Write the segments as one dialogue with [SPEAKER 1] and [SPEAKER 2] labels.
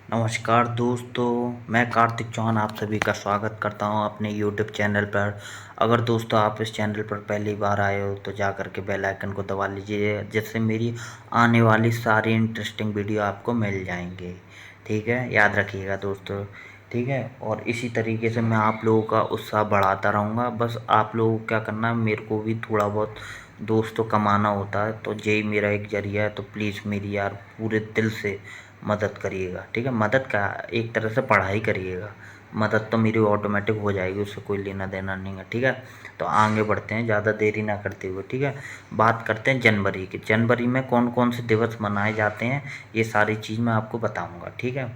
[SPEAKER 1] नमस्कार दोस्तों, मैं कार्तिक चौहान आप सभी का स्वागत करता हूं अपने यूट्यूब चैनल पर। अगर दोस्तों आप इस चैनल पर पहली बार आए हो तो जा कर के बेल आइकन को दबा लीजिए, जिससे मेरी आने वाली सारी इंटरेस्टिंग वीडियो आपको मिल जाएंगे। ठीक है, याद रखिएगा दोस्तों। ठीक है, और इसी तरीके से मैं आप लोगों का उत्साह बढ़ाता रहूँगा। बस आप लोगों को क्या करना है, मेरे को भी थोड़ा बहुत दोस्तों कमाना होता है, तो यही मेरा एक जरिया है। तो प्लीज़ मेरी यार पूरे दिल से मदद करिएगा। ठीक है, मदद का एक तरह से पढ़ाई करिएगा। मदद तो मेरी ऑटोमेटिक हो जाएगी, उससे कोई लेना देना नहीं है। ठीक है, तो आगे बढ़ते हैं ज़्यादा देरी ना करते हुए। ठीक है, बात करते हैं जनवरी की। जनवरी में कौन कौन से दिवस मनाए जाते हैं, ये सारी चीज़ मैं आपको बताऊंगा। ठीक है,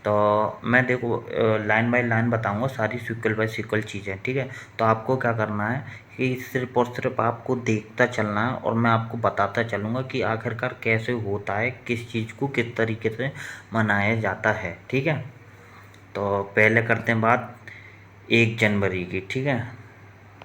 [SPEAKER 1] तो मैं देखो लाइन बाय लाइन बताऊंगा सारी सिक्वल बाय सिक्वल चीज़ें। ठीक है, तो आपको क्या करना है कि सिर्फ और सिर्फ आपको देखता चलना है, और मैं आपको बताता चलूँगा कि आखिरकार कैसे होता है, किस चीज़ को किस तरीके से मनाया जाता है। ठीक है, तो पहले करते हैं बात 1 जनवरी की। ठीक है,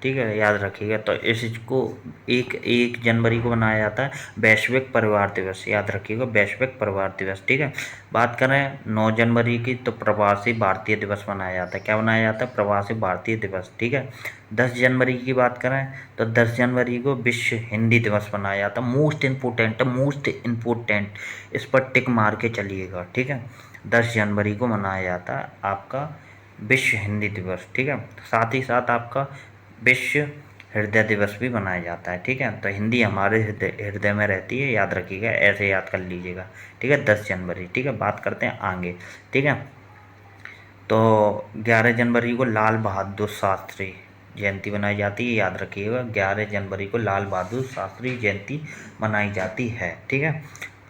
[SPEAKER 1] ठीक है, याद रखिएगा। तो इस चीज़ को एक एक जनवरी को मनाया जाता है वैश्विक परिवार दिवस। याद रखिएगा, वैश्विक परिवार दिवस। ठीक है, बात करें 9 जनवरी की, तो प्रवासी भारतीय दिवस मनाया जाता है। क्या मनाया जाता है? प्रवासी भारतीय दिवस। ठीक है, 10 जनवरी की बात करें तो 10 जनवरी को विश्व हिंदी दिवस मनाया जाता है। मोस्ट इम्पोर्टेंट है, मोस्ट इम्पोर्टेंट, इस पर टिक मार के चलिएगा। ठीक है, 10 जनवरी को मनाया जाता है आपका विश्व हिंदी दिवस। ठीक है, साथ ही साथ आपका विश्व हृदय दिवस भी मनाया जाता है। ठीक है, तो हिंदी हमारे हृदय हृदय में रहती है, याद रखिएगा, ऐसे याद कर लीजिएगा। ठीक है, 10 जनवरी। ठीक है, बात करते हैं आगे। ठीक है, तो 11 जनवरी को लाल बहादुर शास्त्री जयंती मनाई जाती है। याद रखिएगा, 11 जनवरी को लाल बहादुर शास्त्री जयंती मनाई जाती है। ठीक है,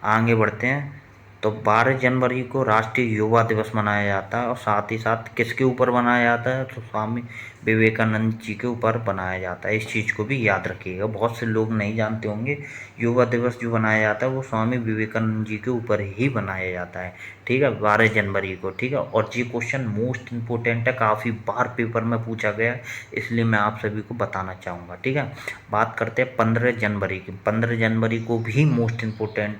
[SPEAKER 1] आगे बढ़ते हैं। तो 12 जनवरी को राष्ट्रीय युवा दिवस मनाया जाता है, और साथ ही साथ किसके ऊपर मनाया जाता है? तो स्वामी विवेकानंद जी के ऊपर बनाया जाता है। इस चीज़ को भी याद रखिएगा, बहुत से लोग नहीं जानते होंगे। युवा दिवस जो बनाया जाता है वो स्वामी विवेकानंद जी के ऊपर ही बनाया जाता है। ठीक है, 12 जनवरी को। ठीक है, और ये क्वेश्चन मोस्ट इम्पोर्टेंट है, काफ़ी बार पेपर में पूछा गया है, इसलिए मैं आप सभी को बताना चाहूँगा। ठीक है, बात करते हैं 15 जनवरी की। 15 जनवरी को भी मोस्ट इम्पोर्टेंट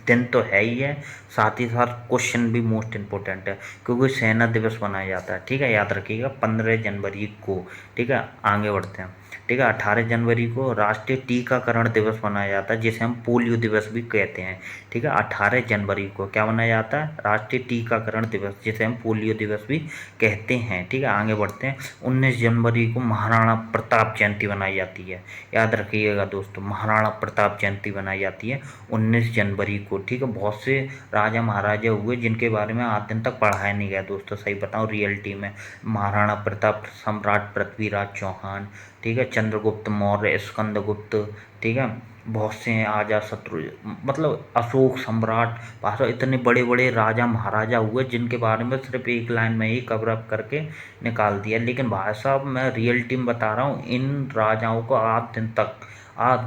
[SPEAKER 1] दिन तो है ही है, साथ ही साथ क्वेश्चन भी मोस्ट इम्पोर्टेंट है, क्योंकि सेना दिवस मनाया जाता है। ठीक है, याद रखिएगा 15 जनवरी को। ठीक है, आगे बढ़ते हैं। ठीक है, 18 जनवरी को राष्ट्रीय टीकाकरण दिवस मनाया जाता है, जिसे हम पोलियो दिवस भी कहते हैं। ठीक है, 18 जनवरी को क्या मनाया जाता है? राष्ट्रीय टीकाकरण दिवस, जिसे हम पोलियो दिवस भी कहते हैं। ठीक है, आगे बढ़ते हैं। 19 जनवरी को महाराणा प्रताप जयंती मनाई जाती है। याद रखिएगा दोस्तों, महाराणा प्रताप जयंती मनाई जाती है 19 जनवरी को। ठीक है, बहुत से राजा महाराजा हुए जिनके बारे में आज दिन तक पढ़ाया नहीं गया दोस्तों, सही बताऊं रियलिटी में। महाराणा प्रताप, सम्राट पृथ्वीराज चौहान, ठीक है, चंद्रगुप्त मौर्य, स्कंदगुप्त, ठीक है, बहुत से हैं, आजा शत्रु, मतलब अशोक सम्राट, बारह इतने बड़े बड़े राजा महाराजा हुए जिनके बारे में सिर्फ एक लाइन में ही कवर अप करके निकाल दिया। लेकिन भाई साहब, मैं रियलिटी में बता रहा हूँ, इन राजाओं को आज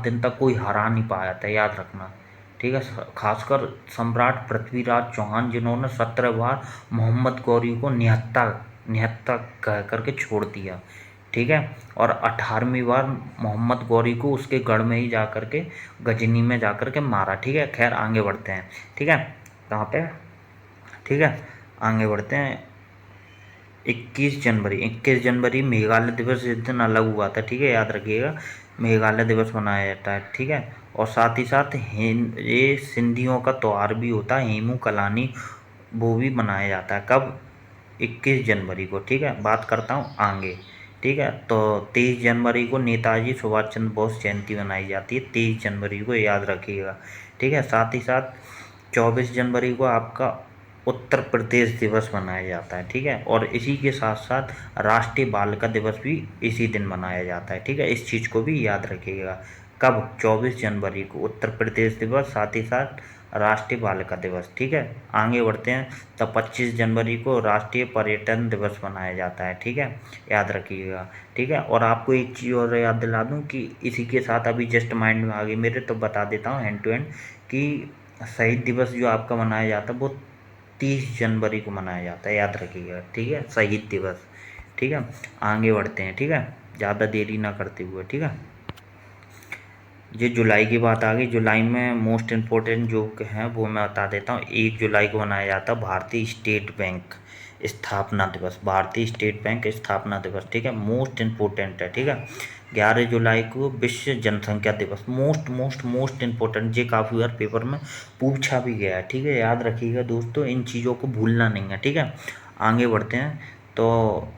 [SPEAKER 1] दिन तक कोई हरा नहीं पाया था, याद रखना। ठीक है, खासकर सम्राट पृथ्वीराज चौहान, जिन्होंने 17 बार मोहम्मद गौरी को निहत्ता निहत्ता कह करके छोड़ दिया। ठीक है, और 18वीं बार मोहम्मद गौरी को उसके गढ़ में ही जा करके, गजनी में जा करके मारा। ठीक है, खैर आगे बढ़ते हैं। ठीक है, कहाँ पे? ठीक है, आगे बढ़ते हैं। 21 जनवरी मेघालय दिवस इस दिन अलग हुआ था। ठीक है, याद रखिएगा, मेघालय दिवस मनाया जाता है। ठीक है, और साथ ही साथ ये सिंधियों का त्यौहार भी होता है, हेमू कलानी, वो भी मनाया जाता है। कब? 21 जनवरी को। ठीक है, बात करता हूँ आगे। ठीक है, तो 23 जनवरी को नेताजी सुभाष चंद्र बोस जयंती मनाई जाती है, 23 जनवरी को, याद रखिएगा। ठीक है, साथ ही साथ 24 जनवरी को आपका उत्तर प्रदेश दिवस मनाया जाता है। ठीक है, और इसी के साथ साथ राष्ट्रीय बालिका दिवस भी इसी दिन मनाया जाता है। ठीक है, इस चीज़ को भी याद रखिएगा। कब? 24 जनवरी को उत्तर प्रदेश दिवस, साथ ही साथ राष्ट्रीय बालिका दिवस। ठीक है, आगे बढ़ते हैं। तब 25 जनवरी को राष्ट्रीय पर्यटन दिवस मनाया जाता है। ठीक है, याद रखिएगा। ठीक है, और आपको एक चीज़ और याद दिला दूं कि इसी के साथ अभी जस्ट माइंड में आ गई मेरे, तो बता देता हूँ हैंड टू हैंड, कि शहीद दिवस जो आपका मनाया जाता है वो 30 जनवरी को मनाया जाता है, याद रखिएगा। ठीक है, शहीद दिवस। ठीक है, आगे बढ़ते हैं। ठीक है, ज़्यादा देरी ना करते हुए। ठीक है, ये जुलाई की बात आ गई। जुलाई में मोस्ट इम्पोर्टेंट जो है वो मैं बता देता हूँ। 1 जुलाई को मनाया जाता है भारतीय स्टेट बैंक स्थापना दिवस। भारतीय स्टेट बैंक स्थापना दिवस, ठीक है, मोस्ट इम्पोर्टेंट है, ठीक है। 11 जुलाई को विश्व जनसंख्या दिवस। मोस्ट मोस्ट मोस्ट इम्पोर्टेंट, ये काफ़ी बार पेपर में पूछा भी गया है, ठीक है। याद रखिएगा दोस्तों, इन चीज़ों को भूलना नहीं है, ठीक है। आगे बढ़ते हैं। तो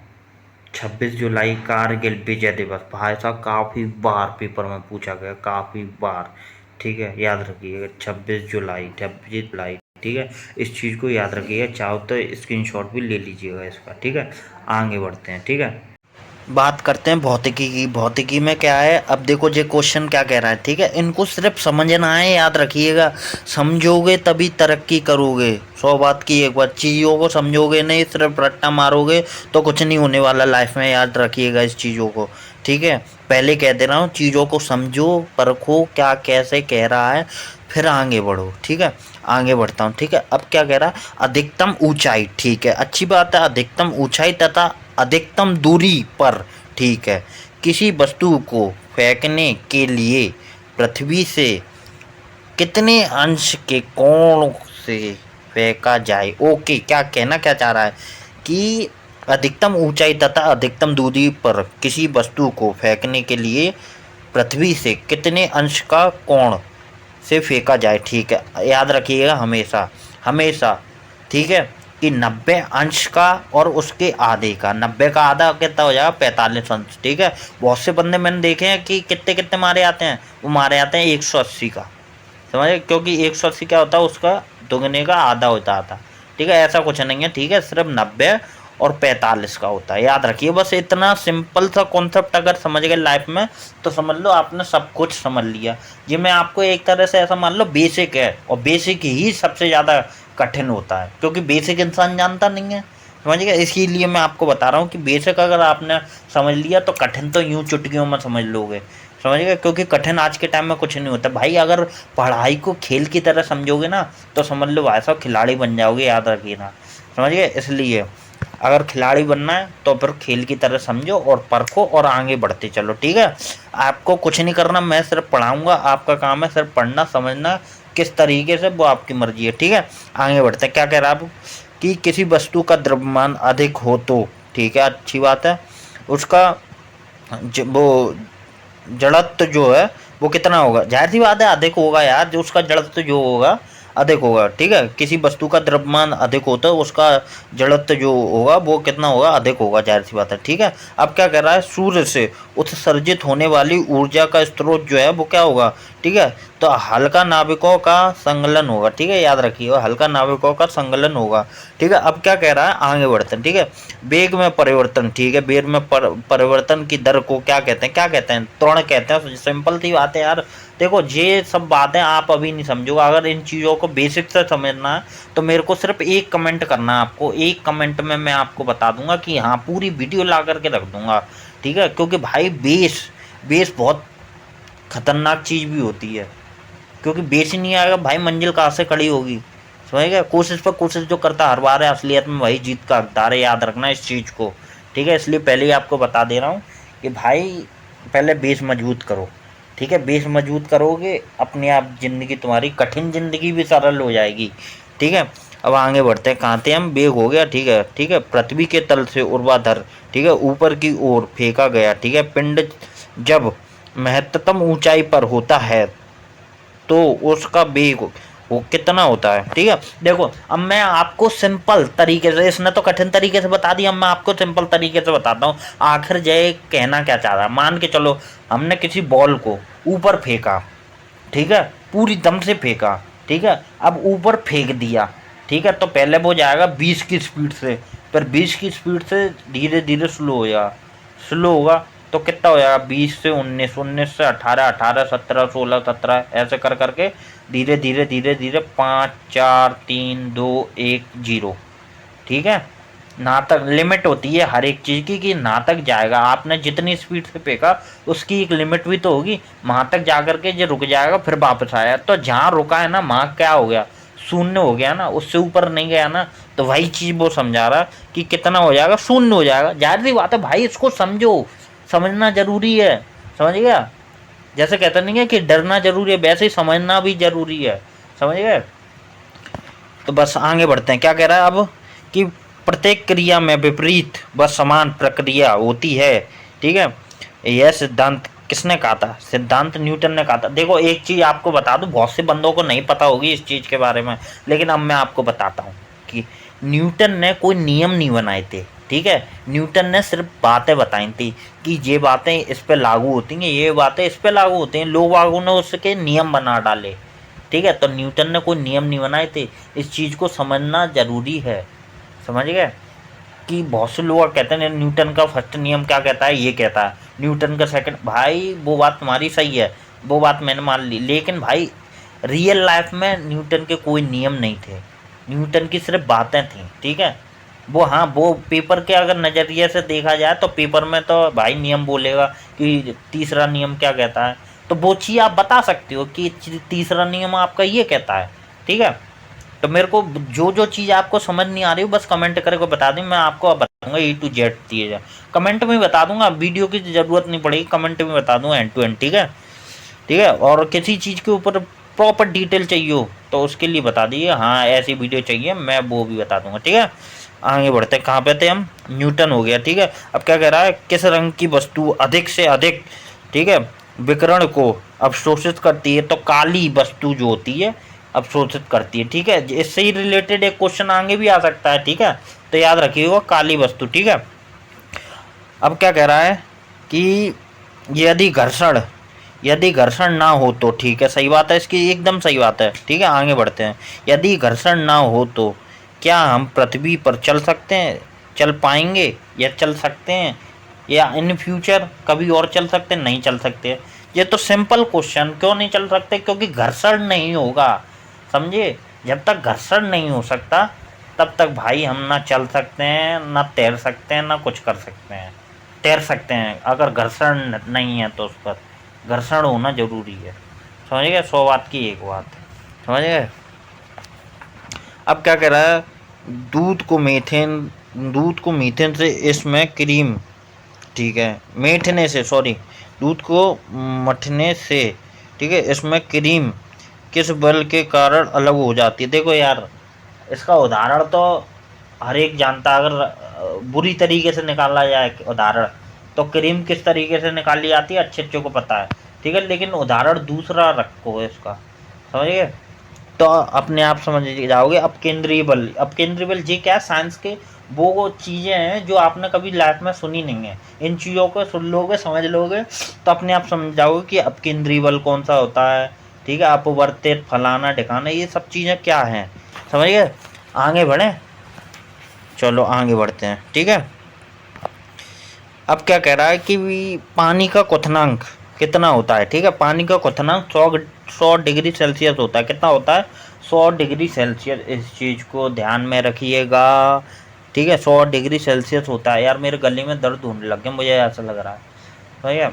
[SPEAKER 1] 26 जुलाई कारगिल विजय दिवस। भाई साहब काफ़ी बार पेपर में पूछा गया, काफ़ी बार, ठीक है। याद रखिएगा 26 जुलाई, ठीक है। इस चीज़ को याद रखिएगा, चाहो तो स्क्रीनशॉट भी ले लीजिएगा इसका, ठीक है। आगे बढ़ते हैं, ठीक है। बात करते हैं भौतिकी की। भौतिकी में क्या है, अब देखो ये क्वेश्चन क्या कह रहा है, ठीक है। इनको सिर्फ समझना है, याद रखिएगा। समझोगे तभी तरक्की करोगे। 100 बात की एक बात, चीज़ों को समझोगे नहीं, सिर्फ रट्टा मारोगे तो कुछ नहीं होने वाला लाइफ में। याद रखिएगा इस चीज़ों को, ठीक है। पहले कह दे रहा हूँ, चीज़ों को समझो, परखो क्या कैसे कह रहा है, फिर आगे बढ़ो, ठीक है। आगे बढ़ता हूँ, ठीक है। अब क्या कह रहा है, अधिकतम ऊंचाई, ठीक है, अच्छी बात है। अधिकतम ऊंचाई तथा अधिकतम दूरी पर, ठीक है, किसी वस्तु को फेंकने के लिए पृथ्वी से कितने अंश के कोण से फेंका जाए। ओके, क्या कहना क्या चाह रहा है कि अधिकतम ऊंचाई तथा अधिकतम दूरी पर किसी वस्तु को फेंकने के लिए पृथ्वी से कितने अंश का कोण से फेंका जाए, ठीक है। याद रखिएगा हमेशा हमेशा, ठीक है, कि 90 अंश का और उसके आधे का। 90 का आधा कितना हो जाएगा, 45 अंश, ठीक है। बहुत से बंदे मैंने देखे हैं कि कितने कितने मारे आते हैं, वो मारे आते हैं 180 का, समझे, क्योंकि 180 क्या होता है, उसका दुगने का आधा होता था, ठीक है। ऐसा कुछ नहीं है, ठीक है, सिर्फ 90 और 45 का होता है। याद रखिए, बस इतना सिंपल सा कॉन्सेप्ट अगर समझ गए लाइफ में तो समझ लो आपने सब कुछ समझ लिया। ये मैं आपको एक तरह से ऐसा मान लो बेसिक है, और बेसिक ही सबसे ज़्यादा कठिन होता है, क्योंकि बेसिक इंसान जानता नहीं है, समझ गए। इसीलिए मैं आपको बता रहा हूँ कि बेसिक अगर आपने समझ लिया तो कठिन तो यूं चुटकियों में समझ लोगे, समझ गए। क्योंकि कठिन आज के टाइम में कुछ नहीं होता भाई। अगर पढ़ाई को खेल की तरह समझोगे ना तो समझ लो भाई साहब खिलाड़ी बन जाओगे, याद रखिएगा, समझ गए। इसलिए अगर खिलाड़ी बनना है तो फिर खेल की तरह समझो और परखो और आगे बढ़ते चलो, ठीक है। आपको कुछ नहीं करना, मैं सिर्फ पढ़ाऊँगा, आपका काम है सिर्फ पढ़ना, समझना किस तरीके से, वो आपकी मर्जी है, ठीक है। आगे बढ़ते हैं। क्या कह रहा है आप कि किसी वस्तु का द्रव्यमान अधिक हो तो, ठीक है, अच्छी बात है, उसका वो जड़त्व जो है वो कितना होगा। जाहिर सी बात है अधिक होगा यार, जो उसका जड़त्व जो होगा अधिक होगा, ठीक है। किसी वस्तु का द्रव्यमान अधिक होता है, उसका जड़त्व जो होगा वो कितना होगा, अधिक होगा, जाहिर सी बात है, ठीक है। अब क्या कर रहा है, सूर्य से उत्सर्जित होने वाली ऊर्जा का स्रोत जो है वो क्या होगा, ठीक है। तो हल्का नाविकों का संगलन होगा, ठीक है। याद रखिए, हल्का नाविकों का संगलन होगा, ठीक है। अब क्या कह रहा है, आगे बढ़ते हैं, ठीक है। वेग में परिवर्तन, ठीक है, वेग में परिवर्तन की दर को क्या कहते हैं, क्या कहते हैं, त्वरण कहते हैं। सिंपल सी बात है यार। देखो ये सब बातें आप अभी नहीं समझोगे, अगर इन चीज़ों को बेसिक से समझना है तो मेरे को सिर्फ एक कमेंट करना है। आपको एक कमेंट में मैं आपको बता दूंगा कि हाँ, पूरी वीडियो ला करके रख दूंगा, ठीक है। क्योंकि भाई बेस बेस बहुत खतरनाक चीज़ भी होती है, क्योंकि बेस ही नहीं आएगा भाई, मंजिल कहाँ से खड़ी होगी, समझ गए। कोशिश पर कोशिश जो करता हर बार है, असलियत में वही जीत का हकदार है, याद रखना इस चीज़ को, ठीक है। इसलिए पहले ही आपको बता दे रहा हूँ कि भाई पहले बेस मजबूत करो, ठीक है। बेस मजबूत करोगे, अपने आप ज़िंदगी तुम्हारी कठिन ज़िंदगी भी सरल हो जाएगी, ठीक है। अब आगे बढ़ते हैं, कहाँ थे हम, बेग हो गया, ठीक है, ठीक है। पृथ्वी के तल से ऊर्ध्वाधर, ठीक है, ऊपर की ओर फेंका गया, ठीक है, पिंड जब महत्तम ऊंचाई पर होता है तो उसका वेग वो कितना होता है, ठीक है। देखो अब मैं आपको सिंपल तरीके से, इसने तो कठिन तरीके से बता दिया, मैं आपको सिंपल तरीके से बताता हूँ। आखिर जय कहना क्या चाह रहा है, मान के चलो हमने किसी बॉल को ऊपर फेंका, ठीक है, पूरी दम से फेंका, ठीक है। अब ऊपर फेंक दिया, ठीक है, तो पहले वो जाएगा 20 की स्पीड से, फिर 20 की स्पीड से धीरे धीरे स्लो हो जाएगा, स्लो होगा तो कितना हो जाएगा, 20 से 19, 19 से 18, 18, 17, 16, 17, ऐसे कर करके धीरे धीरे धीरे धीरे 5 4 3 2 1 0, ठीक है। ना तक लिमिट होती है हर एक चीज़ की कि ना तक जाएगा, आपने जितनी स्पीड से फेंका उसकी एक लिमिट भी तो होगी, वहाँ तक जा करके जो रुक जाएगा फिर वापस आया, तो जहाँ रुका है ना वहाँ क्या हो गया, शून्य हो गया ना, उससे ऊपर नहीं गया ना। तो वही चीज़ वो समझा रहा कि कितना हो जाएगा, शून्य हो जाएगा। जाहिर सी बात है भाई, इसको समझो, समझना जरूरी है, समझ गया। जैसे कहते नहीं है कि डरना जरूरी है, वैसे ही समझना भी जरूरी है, समझ गए। तो बस आगे बढ़ते हैं। क्या कह रहा है अब कि प्रत्येक क्रिया में विपरीत व समान प्रक्रिया होती है, ठीक है। यह सिद्धांत किसने कहा था? सिद्धांत न्यूटन ने कहा था। देखो एक चीज आपको बता दूं, बहुत से बंदों को नहीं पता होगी इस चीज के बारे में, लेकिन अब मैं आपको बताता हूँ कि न्यूटन ने कोई नियम नहीं बनाए थे, ठीक है। न्यूटन ने सिर्फ बातें बताई थी कि ये बातें इस पे लागू होती हैं, ये बातें इस पे लागू होती हैं, लोग बागों ने उसके नियम बना डाले, ठीक है। तो न्यूटन ने कोई नियम नहीं बनाए थे। इस चीज को समझना जरूरी है, समझ गए। कि बहुत से लोग कहते हैं न्यूटन का फर्स्ट नियम क्या कहता है, ये कहता है। न्यूटन का सेकंड, भाई वो बात तुम्हारी सही है, वो बात मैंने मान ली, लेकिन भाई रियल लाइफ में न्यूटन के कोई नियम नहीं थे, न्यूटन की सिर्फ बातें थी, ठीक है। वो हाँ, वो पेपर के अगर नज़रिए से देखा जाए तो पेपर में तो भाई नियम बोलेगा कि तीसरा नियम क्या कहता है, तो वो चीज़ आप बता सकते हो कि तीसरा नियम आपका ये कहता है, ठीक है। तो मेरे को जो जो चीज़ आपको समझ नहीं आ रही हो बस कमेंट करके बता दें, मैं आपको बताऊंगा A to Z दिए जाए, कमेंट में बता दूंगा, वीडियो की ज़रूरत नहीं पड़ेगी, कमेंट में बता दूंगा एंड टू एंड, ठीक है। ठीक है, और किसी चीज़ के ऊपर प्रॉपर डिटेल चाहिए हो तो उसके लिए बता दीजिए, हाँ ऐसी वीडियो चाहिए, मैं वो भी बता दूंगा, ठीक है। आगे बढ़ते हैं, कहाँ पे थे हम? न्यूटन हो गया, ठीक है। अब क्या कह रहा है, किस रंग की वस्तु अधिक से अधिक, ठीक है, विकिरण को अवशोषित करती है? तो काली वस्तु जो होती है अवशोषित करती है, ठीक है। इससे ही रिलेटेड एक क्वेश्चन आगे भी आ सकता है, ठीक है, तो याद रखिएगा काली वस्तु, ठीक है। अब क्या कह रहा है कि यदि घर्षण ना हो तो, ठीक है, सही बात है, इसकी एकदम सही बात है, ठीक है। आगे बढ़ते हैं, यदि घर्षण ना हो तो क्या हम पृथ्वी पर चल सकते हैं, चल पाएंगे या चल सकते हैं, या इन फ्यूचर कभी और चल सकते हैं? नहीं चल सकते। ये तो सिंपल क्वेश्चन, क्यों नहीं चल सकते? क्योंकि घर्षण नहीं होगा, समझिए। जब तक घर्षण नहीं हो सकता तब तक भाई हम ना चल सकते हैं, ना तैर सकते हैं, ना कुछ कर सकते हैं। तैर सकते हैं अगर घर्षण नहीं है तो उस पर घर्षण होना जरूरी है, समझ गए। 100 बात की एक बात, समझ गए। अब क्या कह रहा है, दूध को मीथेन से इसमें क्रीम, ठीक है, मीठने से, सॉरी, दूध को मठने से, ठीक है, इसमें क्रीम किस बल के कारण अलग हो जाती है? देखो यार, इसका उदाहरण तो हर एक जानता, अगर बुरी तरीके से निकाला जाए उदाहरण, तो क्रीम किस तरीके से निकाली जाती है अच्छे अच्छे को पता है, ठीक है, लेकिन उदाहरण दूसरा रखो इसका, समझ गए। तो अपने आप समझ जाओगे। अब केंद्रीय बल ये क्या है, साइंस के वो चीज़ें हैं जो आपने कभी लाइफ में सुनी नहीं है, इन चीज़ों को सुन लोगे, समझ लोगे, तो अपने आप समझ जाओगे कि अब केंद्रीय बल कौन सा होता है, ठीक है, अपवर्तित, फलाना ढिकाना, ये सब चीज़ें क्या हैं, समझ गए। आगे बढ़ें, चलो आगे बढ़ते हैं, ठीक है। अब क्या कह रहा है कि पानी का क्वथनांक कितना होता है, ठीक है। पानी का क्वथनांक 100 डिग्री सेल्सियस होता है। कितना होता है? 100 डिग्री सेल्सियस, इस चीज़ को ध्यान में रखिएगा, ठीक है। 100 डिग्री सेल्सियस होता है। यार मेरे गले में दर्द होने लग गया, मुझे ऐसा लग रहा है, भैया।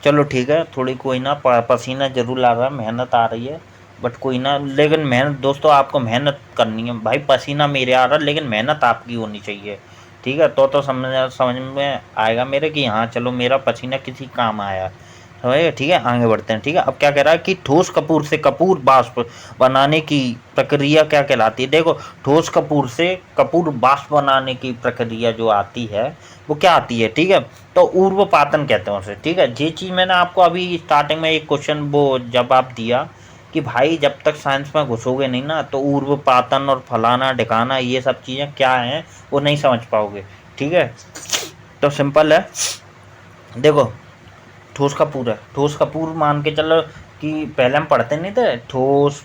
[SPEAKER 1] चलो ठीक है, थोड़ी कोई ना, पसीना जरूर आ रहा है, मेहनत आ रही है, बट कोई ना, लेकिन मेहनत दोस्तों, आपको मेहनत करनी है भाई। पसीना मेरे आ रहा है लेकिन मेहनत आपकी होनी चाहिए, ठीक है। तो समझ में आएगा मेरे कि हाँ चलो मेरा पसीना किसी काम आया, समझे, ठीक है। आगे बढ़ते हैं, ठीक है। अब क्या कह रहा है कि ठोस कपूर से कपूर वाष्प बनाने की प्रक्रिया क्या कहलाती है? देखो, ठोस कपूर से कपूर वाष्प बनाने की प्रक्रिया जो आती है वो क्या आती है, ठीक है, तो ऊर्ध्वपातन कहते हैं उसे, ठीक है। ये चीज़ मैंने आपको अभी स्टार्टिंग में एक क्वेश्चन वो जवाब दिया कि भाई जब तक साइंस में घुसोगे नहीं ना तो ऊर्ध्वपातन और फलाना ढिकाना ये सब चीज़ें क्या हैं वो नहीं समझ पाओगे, ठीक है। तो सिंपल है, देखो, ठोस कपूर है, ठोस कपूर मान के चलो कि पहले हम पढ़ते नहीं थे ठोस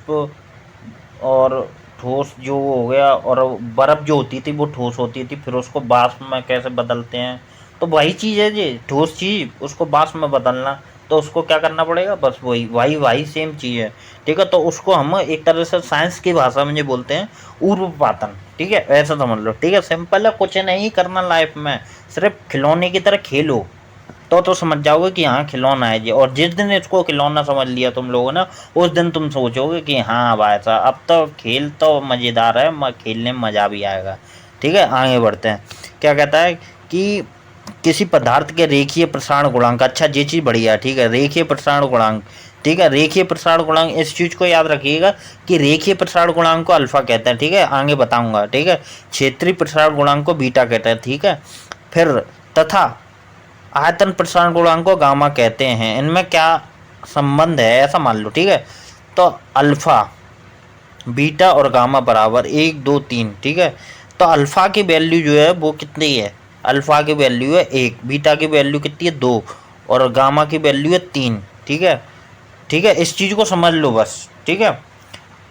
[SPEAKER 1] और ठोस जो हो गया, और बर्फ़ जो होती थी वो ठोस होती थी, फिर उसको वाष्प में कैसे बदलते हैं, तो वही चीज़ है जी, ठोस चीज़ उसको वाष्प में बदलना, तो उसको क्या करना पड़ेगा, बस वही वही वही सेम चीज़ है, ठीक है। तो उसको हम एक तरह से साइंस की भाषा में जो बोलते हैं ऊर्ध्वपातन, ठीक है, ऐसा समझ लो, ठीक है। सिंपल है, कुछ नहीं करना लाइफ में, सिर्फ खिलौने की तरह खेलो, तो समझ जाओगे कि हाँ खिलौना है जी। और जिस दिन इसको खिलौना समझ लिया तुम लोगों ने, उस दिन तुम सोचोगे कि हाँ भाई साहब अब तो खेल तो मज़ेदार है, खेलने में मज़ा भी आएगा, ठीक है। आगे बढ़ते हैं, क्या कहता है कि किसी पदार्थ के रेखीय प्रसारण गुणांक, अच्छा ये चीज़ बढ़िया है, ठीक है, रेखीय प्रसारण गुणांक, ठीक है, रेखीय प्रसारण गुणांक, इस चीज़ को याद रखिएगा कि रेखीय प्रसारण गुणांक को अल्फा कहते हैं, ठीक है, आगे बताऊंगा, ठीक है। क्षेत्रीय प्रसारण गुणांक को बीटा कहते हैं, ठीक है। फिर तथा आयतन प्रसारण गुणांक को गामा कहते हैं। इनमें क्या संबंध है ऐसा मान लो, ठीक है। तो अल्फा, बीटा और गामा बराबर 1 2 3, ठीक है। तो अल्फा की वैल्यू जो है वो कितनी है, अल्फा की वैल्यू है 1, बीटा की वैल्यू कितनी है 2 और गामा की वैल्यू है 3, ठीक है, ठीक है। इस चीज़ को समझ लो बस, ठीक है।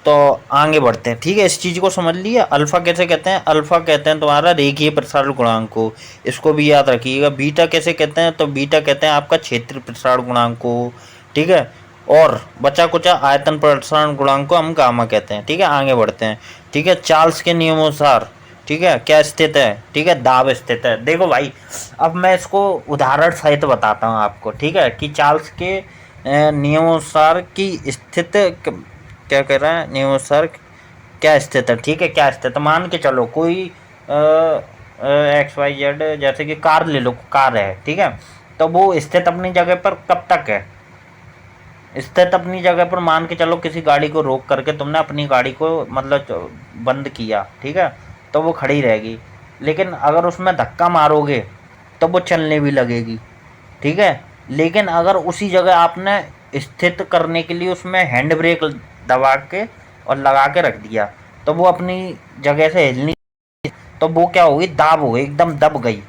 [SPEAKER 1] तो आगे बढ़ते हैं, ठीक है, इस चीज़ को समझ लिया। अल्फा कैसे कहते हैं, अल्फा कहते हैं तुम्हारा रेखीय प्रसारण गुणांक को, इसको भी याद रखिएगा। बीटा कैसे कहते हैं, तो बीटा कहते हैं आपका क्षेत्रीय प्रसारण गुणांक को, ठीक है। और बचा कुचा आयतन प्रसारण गुणांक को हम गामा कहते हैं, ठीक है। आगे बढ़ते हैं, ठीक है। चार्ल्स के नियमानुसार, ठीक है, क्या स्थित है, ठीक है, दाब स्थित है। देखो भाई, अब मैं इसको उदाहरण सहित बताता हूँ आपको, ठीक है, कि चार्ल्स के नियमानुसार की स्थित क्या कह रहा है, नियमानुसार क्या स्थित है, ठीक है, क्या स्थित है। मान के चलो कोई एक्स वाई जेड, जैसे कि कार ले लो, कार है, ठीक है। तो वो स्थित अपनी जगह पर कब तक है, स्थित अपनी जगह पर मान के चलो किसी गाड़ी को रोक करके तुमने अपनी गाड़ी को मतलब बंद किया, ठीक है, तो वो खड़ी रहेगी। लेकिन अगर उसमें धक्का मारोगे तो वो चलने भी लगेगी, ठीक है। लेकिन अगर उसी जगह आपने स्थित करने के लिए उसमें हैंड ब्रेक दबा के और लगा के रख दिया तो वो अपनी जगह से हिल नहीं, तो वो क्या होगी, दाब हो गई, एकदम दब गई।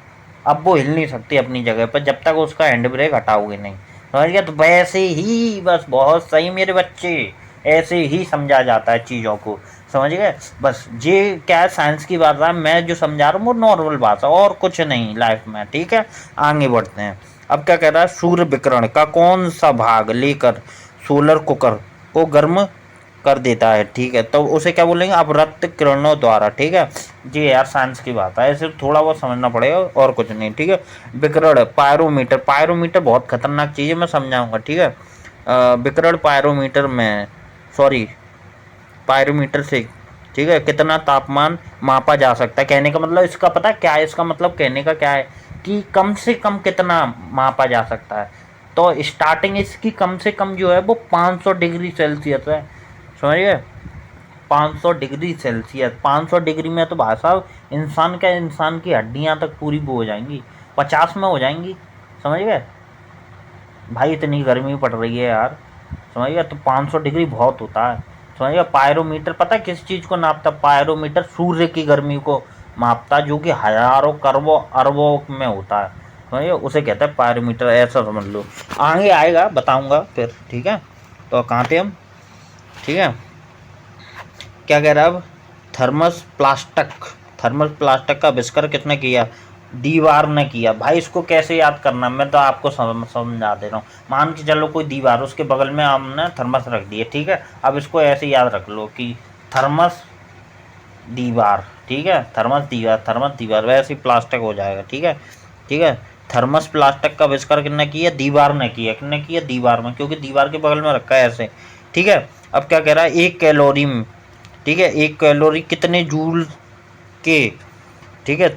[SPEAKER 1] अब वो हिल नहीं सकती अपनी जगह पर जब तक उसका हैंड ब्रेक हटाओगे नहीं, समझ गया। तो वैसे ही बस, बहुत सही मेरे बच्चे, ऐसे ही समझा जाता है चीज़ों को, समझ गए। बस ये क्या है, साइंस की बात है, मैं जो समझा रहा हूँ वो नॉर्मल बात है और कुछ नहीं लाइफ में, ठीक है। आगे बढ़ते हैं। अब क्या कह रहा है, सूर्य विकिरण का कौन सा भाग लेकर सोलर कुकर को गर्म कर देता है, ठीक है। तो उसे क्या बोलेंगे, अपवर्त किरणों द्वारा, ठीक है। जी यार, साइंस की बात है, सिर्फ थोड़ा बहुत समझना पड़ेगा और कुछ नहीं, ठीक है। विकिरण, पायरोमीटर, पायरोमीटर बहुत खतरनाक चीज़ है, मैं समझाऊंगा, ठीक है। विकिरण पायरोमीटर में, सॉरी, पायरोमीटर से, ठीक है, कितना तापमान मापा जा सकता है। कहने का मतलब इसका पता है क्या है, इसका मतलब कहने का क्या है कि कम से कम कितना मापा जा सकता है। तो स्टार्टिंग इसकी कम से कम जो है वो 500 डिग्री सेल्सियस है, समझिए। 500 डिग्री सेल्सियस, 500 डिग्री में तो भाई साहब इंसान की हड्डियां तक पूरी वो हो जाएंगी, 50 में हो जाएंगी, समझ गए भाई। इतनी गर्मी पड़ रही है यार, समझ गया। तो 500 डिग्री बहुत होता है, समझ गया। पायरोमीटर पता है किस चीज़ को नापता, पायरोमीटर सूर्य की गर्मी को मापता, जो कि हजारों करोड़ों अरबों में होता है, समझिए, उसे कहते हैं पायरोमीटर, ऐसा समझ लो। आगे आएगा बताऊंगा फिर, ठीक है। तो कहाँ थे हम, ठीक है। क्या कह रहा है अब, थर्मस प्लास्टिक, थर्मस प्लास्टिक का आविष्कार किसने किया, दीवार ने किया। भाई इसको कैसे याद करना, मैं तो आपको समझा दे रहा हूँ। मान के चलो कोई दीवार, उसके बगल में हमने थर्मस रख दिए, ठीक है। अब इसको ऐसे याद रख लो कि थर्मस दीवार, ठीक है, थर्मस दीवार, थर्मस दीवार, वैसे ही प्लास्टिक हो जाएगा, ठीक है, ठीक है। थर्मस प्लास्टिक का आविष्कार किसने किया, दीवार ने किया, किसने किया, दीवार में, क्योंकि दीवार के बगल में रखा है ऐसे, ठीक है। अब क्या कह रहा है, 1 कैलोरी में, ठीक है, 1 कैलोरी कितने जूल के, ठीक है,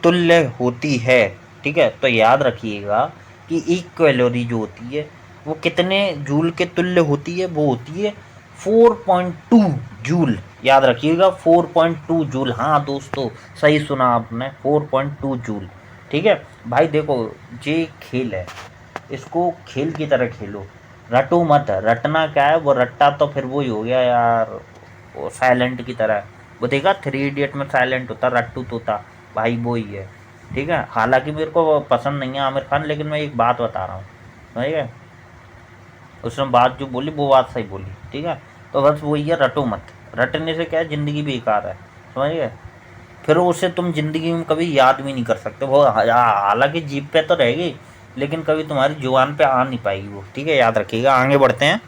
[SPEAKER 1] तुल्य होती है, ठीक है। तो याद रखिएगा कि 1 कैलोरी जो होती है वो कितने जूल के तुल्य होती है, वो होती है 4.2 जूल, याद रखिएगा 4.2 जूल। हाँ दोस्तों, सही सुना आपने, 4.2 जूल, ठीक है। भाई देखो, ये खेल है, इसको खेल की तरह खेलो, रटो मत। रटना क्या है, वो रट्टा तो फिर वही हो गया यार, वो साइलेंट की तरह। वो देखा 3 इडियट में साइलेंट होता रट्टू तोता, भाई वो ही है, ठीक है। हालांकि मेरे को पसंद नहीं है आमिर खान, लेकिन मैं एक बात बता रहा हूँ, ठीक है। उसने बात जो बोली वो बात सही बोली, ठीक है। तो बस वही है, रटो मत। रटने से क्या है, ज़िंदगी बेकार है, समझ गए। फिर उसे तुम ज़िंदगी में कभी याद भी नहीं कर सकते। वो हालांकि जीभ पे तो रहेगी, लेकिन कभी तुम्हारी जुबान पे आ नहीं पाएगी वो, ठीक है, याद रखिएगा। आगे बढ़ते हैं,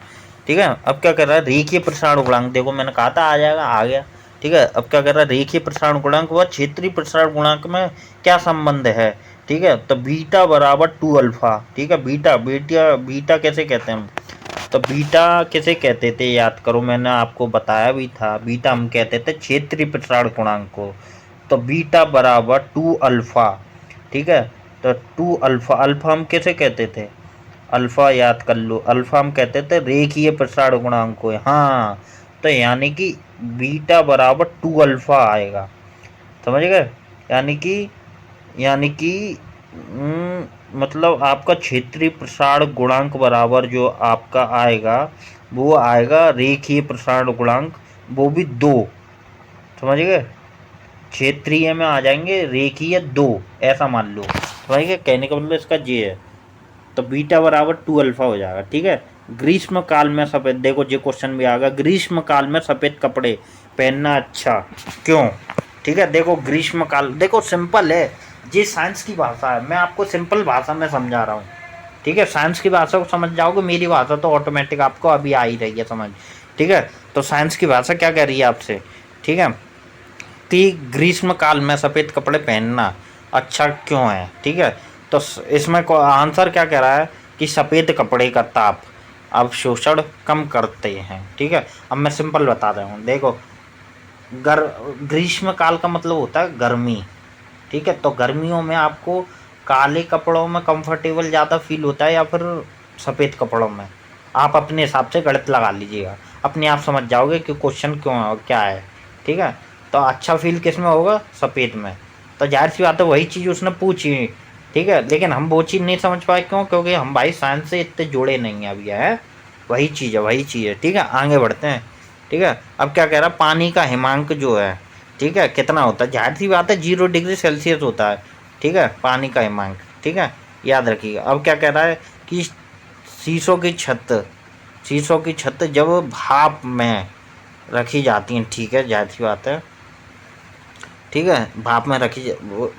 [SPEAKER 1] ठीक है। अब क्या कर रहा है, रेखीय प्रसारण गुणांक, देखो मैंने कहा था आ जाएगा, आ गया, ठीक है। अब क्या कर रहा है, रेखीय प्रसारण गुणांक व क्षेत्रीय प्रसारण गुणांक में क्या संबंध है, ठीक है। तो बीटा बराबर 2 अल्फा, ठीक है। बीटा बीटा बीटा कैसे कहते हैं हम, तो बीटा किसे कहते थे, याद करो, मैंने आपको बताया भी था। बीटा हम कहते थे क्षेत्रीय प्रसारण गुणांक को। तो बीटा बराबर 2 अल्फा, ठीक है। तो टू अल्फा, अल्फा हम कैसे कहते थे, अल्फा याद कर लो, अल्फा हम कहते थे रेखीय प्रसार गुणांक को। हाँ, तो यानी कि बीटा बराबर टू अल्फा आएगा, समझ गए। यानी कि यानी कि मतलब आपका क्षेत्रीय प्रसार गुणांक बराबर जो आपका आएगा वो आएगा रेखीय प्रसार गुणांक, वो भी दो, समझ गए। क्षेत्रीय में आ जाएंगे रेखीय दो, ऐसा मान लो, समझ गए। कहने का मतलब इसका ये है। तो बीटा बराबर टू अल्फा हो जाएगा, ठीक है। ग्रीष्म काल में सफेद, देखो ये क्वेश्चन भी आएगा, ग्रीष्म काल में सफेद कपड़े पहनना अच्छा क्यों, ठीक है। देखो ग्रीष्म काल, देखो सिंपल है, ये साइंस की भाषा है, मैं आपको सिंपल भाषा में समझा रहा हूँ, ठीक है। साइंस की भाषा को समझ जाओगे, मेरी भाषा तो ऑटोमेटिक आपको अभी आ ही रही है समझ, ठीक है। तो साइंस की भाषा क्या कह रही है आपसे, ठीक है, कि ग्रीष्म काल में सफ़ेद कपड़े पहनना अच्छा क्यों है, ठीक है। तो इसमें आंसर क्या कह रहा है कि सफ़ेद कपड़े का ताप अवशोषण कम करते हैं, ठीक है। अब मैं सिंपल बता रहा हूँ, देखो ग्रीष्म काल का मतलब होता है गर्मी, ठीक है। तो गर्मियों में आपको काले कपड़ों में कंफर्टेबल ज़्यादा फील होता है या फिर सफ़ेद कपड़ों में, आप अपने हिसाब से गणित लगा लीजिएगा, अपने आप समझ जाओगे कि क्वेश्चन क्यों है और क्या है, ठीक है। तो अच्छा फील किस में होगा, सफ़ेद में। तो जाहिर सी बात है वही चीज़ उसने पूछी, ठीक है। लेकिन हम वो चीज़ नहीं समझ पाए, क्यों, क्योंकि हम भाई साइंस से इतने जुड़े नहीं हैं अभी, है वही चीज़ है, वही चीज़ है, ठीक है। आगे बढ़ते हैं, ठीक है। अब क्या कह रहा है, पानी का हिमांक जो है, ठीक है, कितना होता है, जाहिर सी बात है 0 डिग्री सेल्सियस होता है, ठीक है, पानी का हिमांक, ठीक है, याद रखिएगा। अब क्या कह रहा है कि शीशों की छत, शीशों की छत जब भाप में रखी जाती हैं, ठीक है, जाहिर सी बात है, ठीक है, भाप में रखी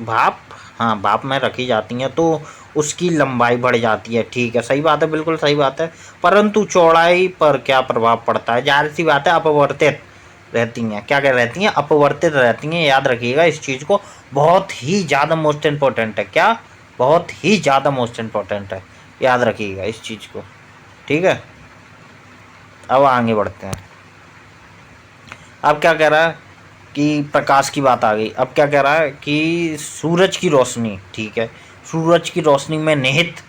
[SPEAKER 1] भाप, हाँ भाप में रखी जाती हैं तो उसकी लंबाई बढ़ जाती है, ठीक है, सही बात है, बिल्कुल सही बात है। परंतु चौड़ाई पर क्या प्रभाव पड़ता है, जाहिर सी बात है अपवर्तित रहती हैं, क्या क्या रहती हैं, अपवर्तित रहती हैं, याद रखिएगा इस चीज़ को, बहुत ही ज़्यादा मोस्ट इम्पोर्टेंट है, क्या, बहुत ही ज़्यादा मोस्ट इम्पोर्टेंट है, याद रखिएगा इस चीज़ को, ठीक है। अब आगे बढ़ते हैं। अब क्या कह रहा है कि प्रकाश की बात आ गई। अब क्या कह रहा है कि सूरज की रोशनी, ठीक है, सूरज की रोशनी में निहित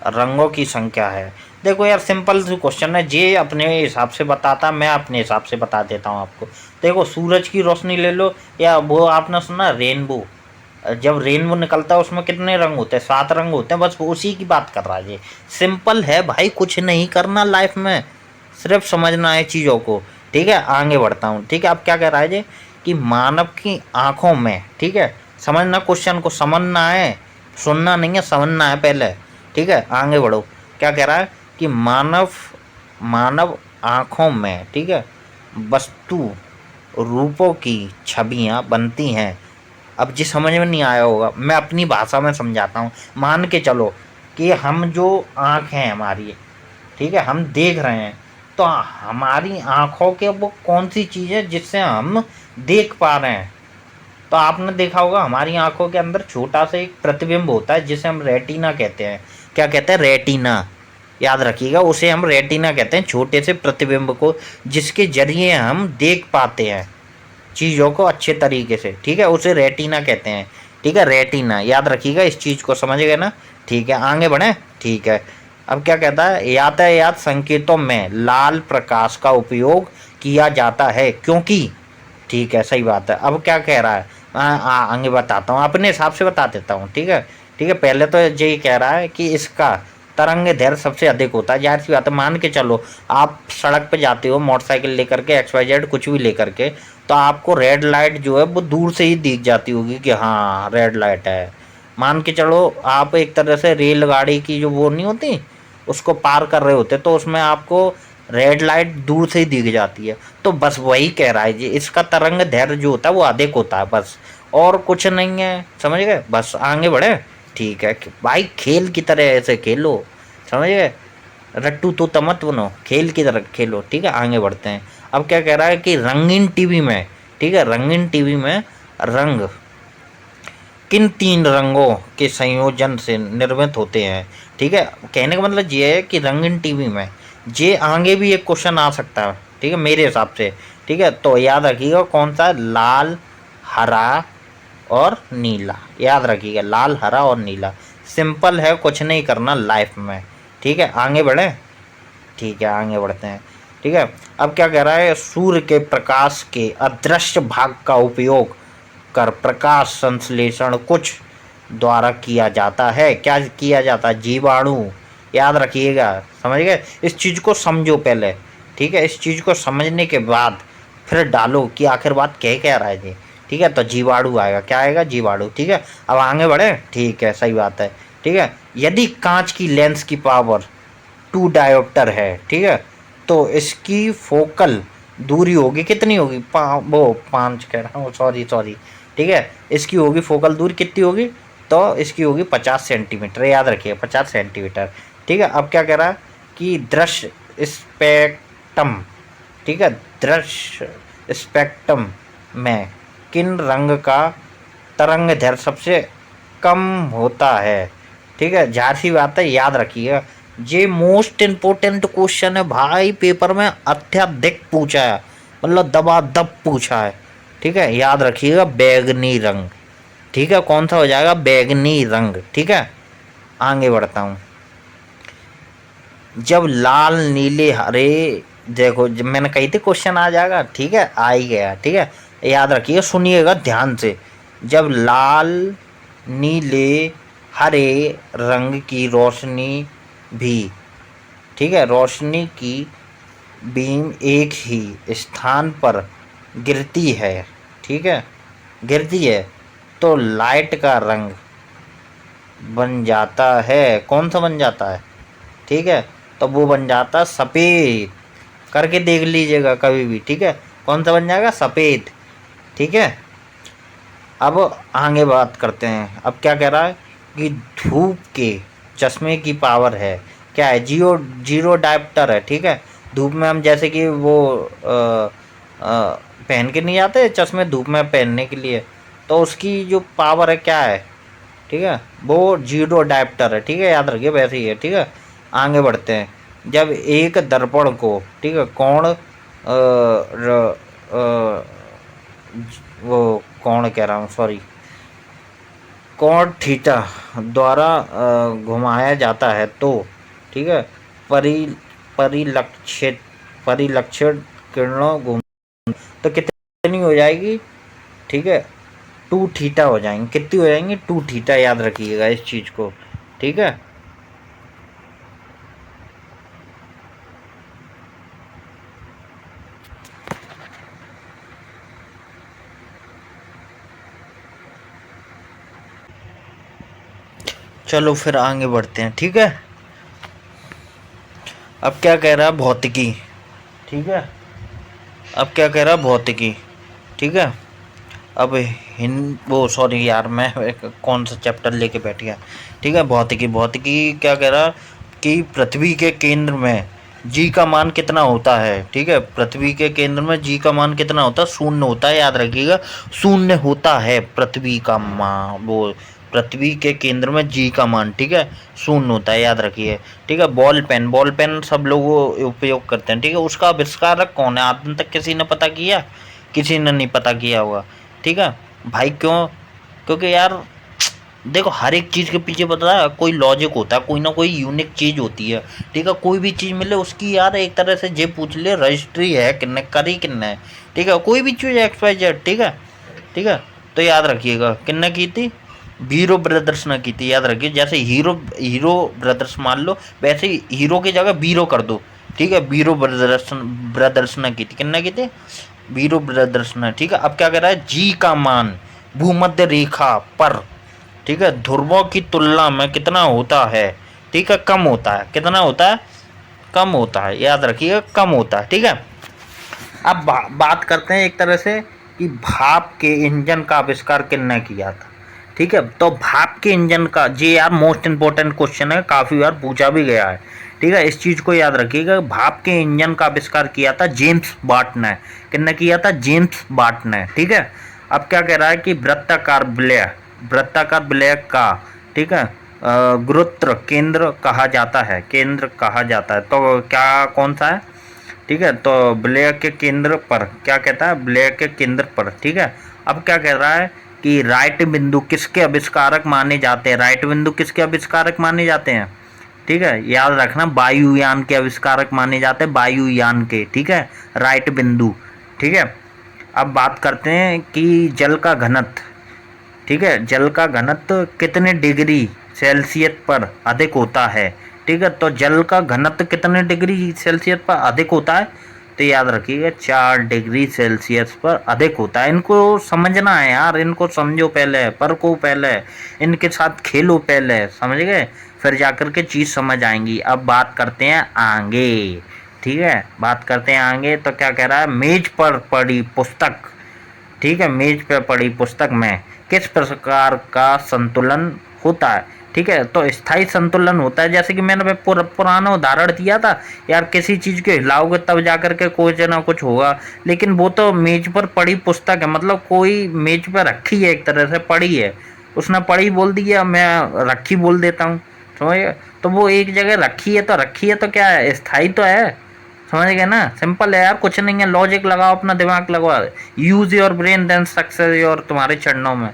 [SPEAKER 1] रंगों की संख्या है। देखो यार सिंपल सी क्वेश्चन है, जे अपने हिसाब से बताता, मैं अपने हिसाब से बता देता हूँ आपको। देखो सूरज की रोशनी ले लो, या वो आपने सुना रेनबो, जब रेनबो निकलता है उसमें कितने रंग होते हैं, 7 रंग होते हैं, बस उसी की बात कर रहा है ये। सिंपल है भाई, कुछ नहीं करना लाइफ में, सिर्फ समझना है चीज़ों को, ठीक है। आगे बढ़ता हूँ, ठीक है। अब क्या कह रहा है ये कि मानव की आंखों में, ठीक है, समझना क्वेश्चन को, समझना है, सुनना नहीं है, समझना है पहले, ठीक है। आगे बढ़ो, क्या कह रहा है कि मानव मानव आँखों में, ठीक है, वस्तु रूपों की छवियाँ बनती हैं। अब जी समझ में नहीं आया होगा, मैं अपनी भाषा में समझाता हूँ। मान के चलो कि हम जो आँख है हमारी, ठीक है, हम देख रहे हैं, तो हमारी आँखों के वो कौन सी चीज़ है जिससे हम देख पा रहे हैं। तो आपने देखा होगा हमारी आँखों के अंदर छोटा सा एक प्रतिबिंब होता है जिसे हम रेटिना कहते हैं। क्या कहते हैं, रेटिना, याद रखिएगा, उसे हम रेटिना कहते हैं, छोटे से प्रतिबिंब को जिसके जरिए हम देख पाते हैं चीज़ों को अच्छे तरीके से, ठीक है, उसे रेटिना कहते हैं, ठीक है, रेटिना, याद रखिएगा इस चीज़ को, समझ गए ना, ठीक है। आगे बढ़े, ठीक है। अब क्या कहता है, यातायात संकेतों में लाल प्रकाश का उपयोग किया जाता है क्योंकि, ठीक है, सही बात है। अब क्या कह रहा है, आगे बताता हूँ, अपने हिसाब से बता देता हूँ, ठीक है, ठीक है। पहले तो यही कह रहा है कि इसका तरंग दैर्घ्य सबसे अधिक होता है, जाहिर सी बात है, मान के चलो आप सड़क पे जाते हो मोटरसाइकिल लेकर के, XYZ कुछ भी लेकर के, तो आपको रेड लाइट जो है वो दूर से ही दिख जाती होगी कि हाँ रेड लाइट है। मान के चलो आप एक तरह से रेलगाड़ी की जो वो नहीं होती उसको पार कर रहे होते, तो उसमें आपको रेड लाइट दूर से ही दिख जाती है। तो बस वही कह रहा है जी, इसका तरंग दैर्घ्य जो होता है वो अधिक होता है, बस और कुछ नहीं है, समझ गए। बस आगे बढ़े, ठीक है भाई, खेल की तरह ऐसे खेलो, समझ गए, रट्टू तो तमत बनो, खेल की तरह खेलो, ठीक है। आगे बढ़ते हैं। अब क्या कह रहा है कि रंगीन टीवी में, ठीक है, रंगीन टीवी में रंग किन 3 रंगों के संयोजन से निर्मित होते हैं, ठीक है। कहने का मतलब ये है कि रंगीन टीवी में, ये आगे भी एक क्वेश्चन आ सकता है, ठीक है, मेरे हिसाब से, ठीक है। तो याद रखिएगा कौन सा, लाल, हरा और नीला, याद रखिएगा, लाल, हरा और नीला, सिंपल है, कुछ नहीं करना लाइफ में। ठीक है, आगे बढ़े। ठीक है, आगे बढ़ते हैं। ठीक है, अब क्या कह रहा है, सूर्य के प्रकाश के अदृश्य भाग का उपयोग कर प्रकाश संश्लेषण कुछ द्वारा किया जाता है। क्या किया जाता है? जीवाणु। याद रखिएगा, समझ गए? इस चीज़ को समझो पहले। ठीक है, इस चीज़ को समझने के बाद फिर डालो कि आखिर बात कह रहा है जी। ठीक है, तो जीवाणु आएगा। क्या आएगा? जीवाणु। ठीक है, अब आगे बढ़े। ठीक है, सही बात है। ठीक है, यदि कांच की लेंस की पावर 2 डायोप्टर है, ठीक है, तो इसकी फोकल दूरी होगी कितनी होगी? वो 5 कह रहा हूँ, सॉरी सॉरी। ठीक है, इसकी होगी फोकल दूरी कितनी होगी? तो इसकी होगी 50 सेंटीमीटर। याद रखिए, 50 सेंटीमीटर। ठीक है, अब क्या कह रहा है कि दृश्य स्पेक्ट्रम, ठीक है, दृश्य स्पेक्ट्रम में किन रंग का तरंग दैर्घ्य सबसे कम होता है? ठीक है, जाहिर सी बात है, याद रखिएगा, ये मोस्ट इम्पोर्टेंट क्वेश्चन है भाई, पेपर में अत्यधिक पूछा है, मतलब दबादब पूछा है। ठीक है, याद रखिएगा, बैगनी रंग। ठीक है, कौन सा हो जाएगा? बैगनी रंग। ठीक है, आगे बढ़ता हूँ। जब लाल नीले हरे, देखो जब मैंने कही थी क्वेश्चन आ जाएगा। ठीक है, आ ही गया। ठीक है, याद रखिए, सुनिएगा ध्यान से। जब लाल नीले हरे रंग की रोशनी भी, ठीक है, रोशनी की बीम एक ही स्थान पर गिरती है, ठीक है, गिरती है, तो लाइट का रंग बन जाता है, कौन सा बन जाता है? ठीक है, तो वो बन जाता है सफ़ेद। करके देख लीजिएगा कभी भी। ठीक है, कौन सा बन जाएगा? सफ़ेद। ठीक है, अब आगे बात करते हैं। अब क्या कह रहा है कि धूप के चश्मे की पावर है, क्या है? जीरो डायप्टर है। ठीक है, धूप में हम जैसे कि वो पहन के नहीं जाते चश्मे धूप में पहनने के लिए, तो उसकी जो पावर है क्या है? ठीक है, वो जीरो डायप्टर है। ठीक है, याद रखिए, वैसे ही है। ठीक है, आगे बढ़ते हैं। जब एक दर्पण को, ठीक है, वो कोण कह रहा हूँ, सॉरी, कोण थीटा द्वारा घुमाया जाता है, तो ठीक है, परि परिलक्षित परिलक्षित किरणों घूम, तो कितनी हो जाएगी? ठीक है, 2 थीटा हो जाएंगी। कितनी हो जाएंगी? 2 थीटा। याद रखिएगा इस चीज़ को। ठीक है, चलो फिर आगे बढ़ते हैं। ठीक है, अब क्या कह रहा है? भौतिकी। ठीक है, अब क्या कह रहा है? भौतिकी। ठीक है, अब वो सॉरी यार, मैं कौन सा चैप्टर लेके बैठ गया। ठीक है, भौतिकी। भौतिकी क्या कह रहा कि पृथ्वी के केंद्र में जी का मान कितना होता है? ठीक है, पृथ्वी के केंद्र में जी का मान कितना होता है? 0 होता है। याद रखिएगा, 0 होता है पृथ्वी का मान, वो पृथ्वी के केंद्र में जी का मान, ठीक है, 0 होता है। याद रखिए। ठीक है, बॉल पेन सब लोग उपयोग करते हैं। ठीक है, उसका आविष्कारक कौन है? आज तक किसी ने पता किया? किसी ने नहीं पता किया होगा। ठीक है भाई, क्यों? क्योंकि यार देखो, हर एक चीज़ के पीछे पता है कोई लॉजिक होता है, कोई ना कोई यूनिक चीज़ होती है। ठीक है, कोई भी चीज़ मिले उसकी यार एक तरह से जे पूछ ले रजिस्ट्री है किन्ने करी किन्ने। ठीक है, कोई भी चीज़ एक्स वाई जेड। ठीक है, ठीक है, तो याद रखिएगा किन्ने की थी? वीरो ब्रदर्स ने की थी। याद रखिए, जैसे हीरो हीरो ब्रदर्स मान लो, वैसे ही हीरो की जगह वीरो कर दो। ठीक है, वीरो ब्रदर्स ने की थी। किन्ने की थी? वीरो ब्रदर्स ने। ठीक है, अब क्या कर रहा है? जी का मान भूमध्य रेखा पर, ठीक है, ध्रुवों की तुलना में कितना होता है? ठीक है, कम होता है। कितना होता है? कम होता है। याद रखिएगा, कम होता है। ठीक है, अब बात करते हैं एक तरह से कि भाप के इंजन का आविष्कार किसने किया था। ठीक है, तो भाप के इंजन का, ये यार मोस्ट इंपॉर्टेंट क्वेश्चन है, काफ़ी बार पूछा भी गया है। ठीक है, इस चीज़ को याद रखिएगा, भाप के इंजन का आविष्कार किया था जेम्स वाट ने। किसने किया था? जेम्स वाट ने। ठीक है, अब क्या कह रहा है कि वृत्ताकार वलय का, ठीक है, गुरुत्व केंद्र कहा जाता है, केंद्र कहा जाता है, तो क्या कौन सा है? ठीक है, तो वलय के केंद्र पर, क्या कहता है? वलय के केंद्र पर। ठीक है, अब क्या कह रहा है कि राइट बिंदु किसके आविष्कारक माने जाते हैं। राइट बिंदु किसके आविष्कारक माने जाते हैं, ठीक है, याद रखना, वायुयान के आविष्कारक माने जाते हैं, वायुयान के, ठीक है, राइट बिंदु, ठीक है। अब बात करते हैं कि जल का घनत्व, ठीक है, जल का घनत्व कितने डिग्री सेल्सियस पर अधिक होता है, ठीक है। तो जल का घनत्व कितने डिग्री सेल्सियस पर अधिक होता है, तो याद रखिएगा 4 डिग्री सेल्सियस पर अधिक होता है। इनको समझना है यार, इनको समझो पहले, परखो पहले, इनके साथ खेलो पहले, समझ गए, फिर जाकर के चीज़ समझ आएंगी। अब बात करते हैं आगे, ठीक है, बात करते हैं आगे। तो क्या कह रहा है, मेज पर पड़ी पुस्तक, ठीक है, मेज पर पड़ी पुस्तक में किस प्रकार का संतुलन होता है, ठीक है। तो स्थायी संतुलन होता है, जैसे कि मैंने पुराना उदाहरण दिया था यार, किसी चीज़ को हिलाओगे तब जाकर के कुछ ना कुछ होगा, लेकिन वो तो मेज पर पड़ी पुस्तक है, मतलब कोई मेज पर रखी है, एक तरह से पड़ी है, उसने पड़ी बोल दिया, मैं रखी बोल देता हूँ, समझिए। तो वो एक जगह रखी है तो रखी है, तो क्या है, स्थायी तो है, समझ गए ना, सिंपल है यार, कुछ नहीं है, लॉजिक लगाओ, अपना दिमाग लगाओ, use your brain then success your, तुम्हारे चरणों में,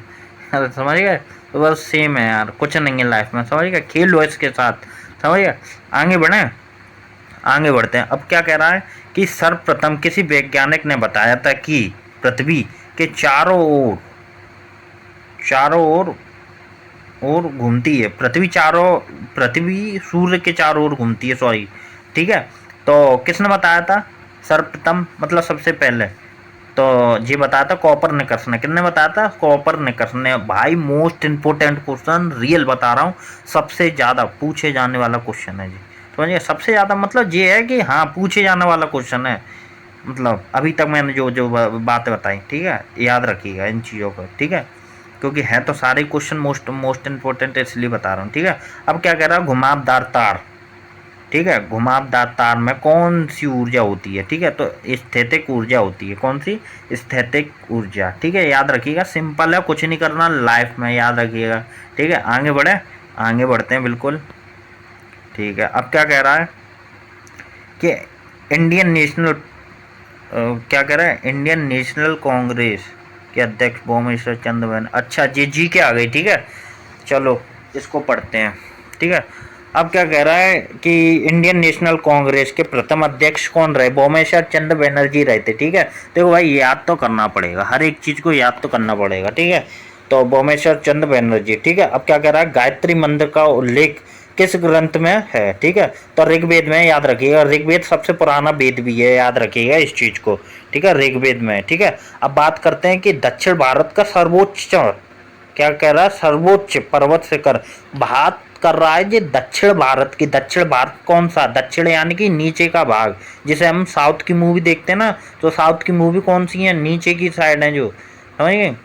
[SPEAKER 1] समझ गए। तो बस सेम है यार, कुछ नहीं है लाइफ में, समझ गए, खेल लो इसके साथ, समझ गए। आगे बढ़े, आगे बढ़ते हैं। अब क्या कह रहा है कि सर्वप्रथम किसी वैज्ञानिक ने बताया था कि पृथ्वी के चारों ओर घूमती है, पृथ्वी सूर्य के चारों ओर घूमती है, सॉरी, ठीक है। तो किसने बताया था, सर्वप्रथम मतलब सबसे पहले, तो ये बताया था कोपरनिकस ने। किसने बताया था, कोपरनिकस ने। भाई मोस्ट इंपोर्टेंट क्वेश्चन, रियल बता रहा हूँ, सबसे ज़्यादा पूछे जाने वाला क्वेश्चन है जी, समझिए, सबसे ज़्यादा मतलब ये है कि हाँ पूछे जाने वाला क्वेश्चन है, मतलब अभी तक मैंने जो जो बातें बताई, ठीक है, याद रखिएगा इन चीज़ों को, ठीक है, क्योंकि है तो सारे क्वेश्चन मोस्ट इंपोर्टेंट, इसलिए बता रहा हूँ, ठीक है। अब क्या कह रहा है, घुमावदार तार, ठीक है, घुमावदार तार में कौन सी ऊर्जा होती है, ठीक है, तो स्थैतिक ऊर्जा होती है, कौन सी, स्थैतिक ऊर्जा, ठीक है, याद रखिएगा, सिंपल है, कुछ नहीं करना लाइफ में, याद रखिएगा, ठीक है। आगे बढ़ते हैं, बिल्कुल, ठीक है। अब क्या कह रहा है कि इंडियन नेशनल क्या कह रहा है, इंडियन नेशनल कांग्रेस के अध्यक्ष भौमेश्वर चंद्र बैनर्जी, अच्छा जी के आ गई, ठीक है, चलो इसको पढ़ते हैं, ठीक है। अब क्या कह रहा है कि इंडियन नेशनल कांग्रेस के प्रथम अध्यक्ष कौन रहे, भौमेश्वर चंद्र बैनर्जी रहे थे, ठीक है। देखो भाई, याद तो करना पड़ेगा, हर एक चीज़ को याद तो करना पड़ेगा, ठीक है। तो भौमेश्वर चंद्र बैनर्जी, ठीक है। अब क्या कह रहा है, गायत्री मंत्र का उल्लेख किस ग्रंथ में है, ठीक है, तो ऋग्वेद में, याद रखिएगा, ऋग्वेद सबसे पुराना वेद भी है, याद रखिएगा इस चीज़ को, ठीक है, ऋग्वेद में, ठीक है। अब बात करते हैं कि दक्षिण भारत का सर्वोच्च, क्या कह रहा है, सर्वोच्च पर्वत शिखर, बात कर रहा है जी दक्षिण भारत की। दक्षिण भारत कौन सा, दक्षिण यानी कि नीचे का भाग, जिसे हम साउथ की मूवी देखते हैं ना, तो साउथ की मूवी कौन सी है, नीचे की साइड है जो, समझिए,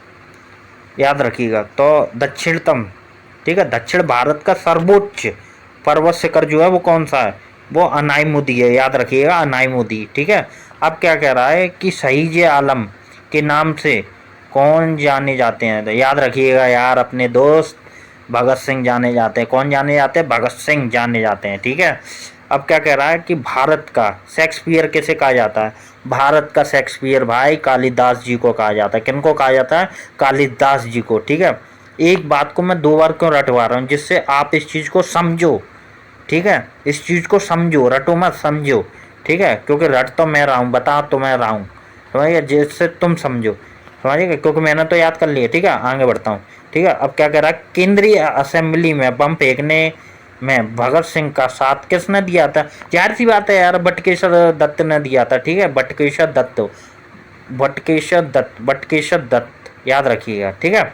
[SPEAKER 1] याद रखिएगा। तो दक्षिणतम, ठीक है, दक्षिण भारत का सर्वोच्च पर्वत शिखर जो है वो कौन सा है, वो अनाईमुदी है, याद रखिएगा, अनाईमुदी, ठीक है। अब क्या कह रहा है कि शहीद आलम के नाम से कौन जाने जाते हैं, तो याद रखिएगा यार, अपने दोस्त भगत सिंह जाने जाते हैं, कौन जाने जाते हैं, भगत सिंह जाने जाते हैं, ठीक है। अब क्या कह रहा है कि भारत का शेक्सपियर किसे कहा जाता है, भारत का शेक्सपियर भाई कालिदास जी को कहा जाता है। किनको कहा जाता है, कालिदास जी को, ठीक है। एक बात को मैं 2 बार क्यों रटवा रहा हूँ, जिससे आप इस चीज़ को समझो, ठीक है, इस चीज़ को समझो, रटो मत, समझो, ठीक है, क्योंकि रट तो मैं रहा हूँ, बता तो मैं रहा हूँ, समझिए, जिससे तुम समझो, समझिएगा, क्योंकि मैंने तो याद कर लिया, ठीक है। आगे बढ़ता हूँ, ठीक है। अब क्या कह रहा है, केंद्रीय असेंबली में बम फेंकने में भगत सिंह का साथ किसने दिया था, जाहिर सी बात है यार, बटुकेश्वर दत्त ने दिया था, ठीक है, बटुकेश्वर दत्त, याद रखिएगा, ठीक है।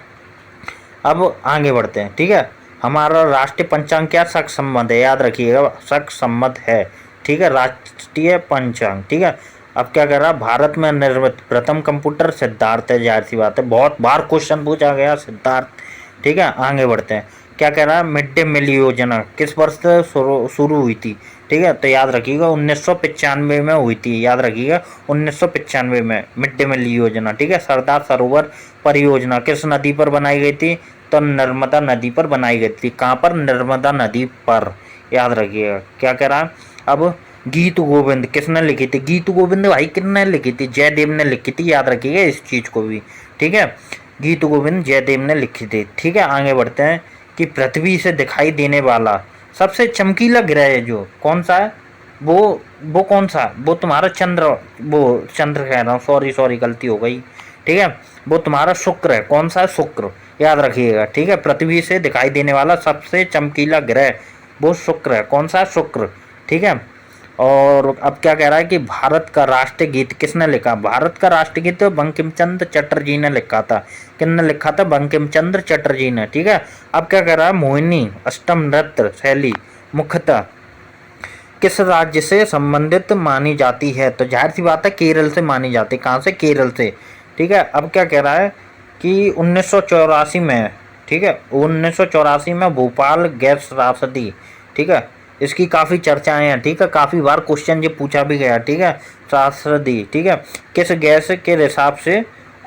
[SPEAKER 1] अब आगे बढ़ते हैं, ठीक है। हमारा राष्ट्रीय पंचांग क्या, शक संबंध है, याद रखिएगा, शक संबंध है, ठीक है, राष्ट्रीय पंचांग, ठीक है। अब क्या कर रहा है, भारत में निर्मित प्रथम कंप्यूटर सिद्धार्थ है, जाहिर सी बात है, बहुत बार क्वेश्चन पूछा गया सिद्धार्थ, ठीक है। आगे बढ़ते हैं, क्या कह रहा है, मिड डे मील योजना किस वर्ष से शुरू हुई थी, ठीक है, तो याद रखिएगा 1995 में हुई थी, याद रखिएगा 1995 में मिड डे मील योजना, ठीक है। सरदार सरोवर परियोजना किस नदी पर बनाई गई थी, तो नर्मदा नदी पर बनाई गई थी, कहाँ पर, नर्मदा नदी पर, याद रखिएगा। क्या कह रहा है, अब गीत गोविंद किसने लिखी थी, गीत गोविंद भाई किसने लिखी थी, जयदेव ने लिखी थी, याद रखिएगा इस चीज़ को भी, ठीक है। गीत गोविंद जयदेव ने लिखी थी। ठीक है, आगे बढ़ते हैं कि पृथ्वी से दिखाई देने वाला सबसे चमकीला ग्रह है जो कौन सा है, वो कौन सा है? वो तुम्हारा चंद्र, वो चंद्र कह रहा हूँ, सॉरी गलती हो गई। ठीक है, वो तुम्हारा शुक्र है। कौन सा है? शुक्र, याद रखिएगा। ठीक है, पृथ्वी से दिखाई देने वाला सबसे चमकीला ग्रह वो शुक्र है। कौन सा है? शुक्र। ठीक है, और अब क्या कह रहा है कि भारत का राष्ट्रीय गीत किसने लिखा? भारत का राष्ट्रीय गीत बंकिम चंद्र चटर्जी ने लिखा था। किसने लिखा था? बंकिम चंद्र चटर्जी ने। ठीक है, अब क्या कह रहा है? मोहिनी अष्टम नृत्य शैली मुख्यतः किस राज्य से संबंधित मानी जाती है? तो जाहिर सी बात है केरल से मानी जाती है। कहाँ से? केरल से। ठीक है, अब क्या कह रहा है कि 1984 में, ठीक है, 1984 में भोपाल गैस त्रासदी, ठीक है, इसकी काफ़ी चर्चाएं हैं। ठीक है, काफ़ी बार क्वेश्चन ये पूछा भी गया। ठीक है, त्रासदी, ठीक है, किस गैस के हिसाब से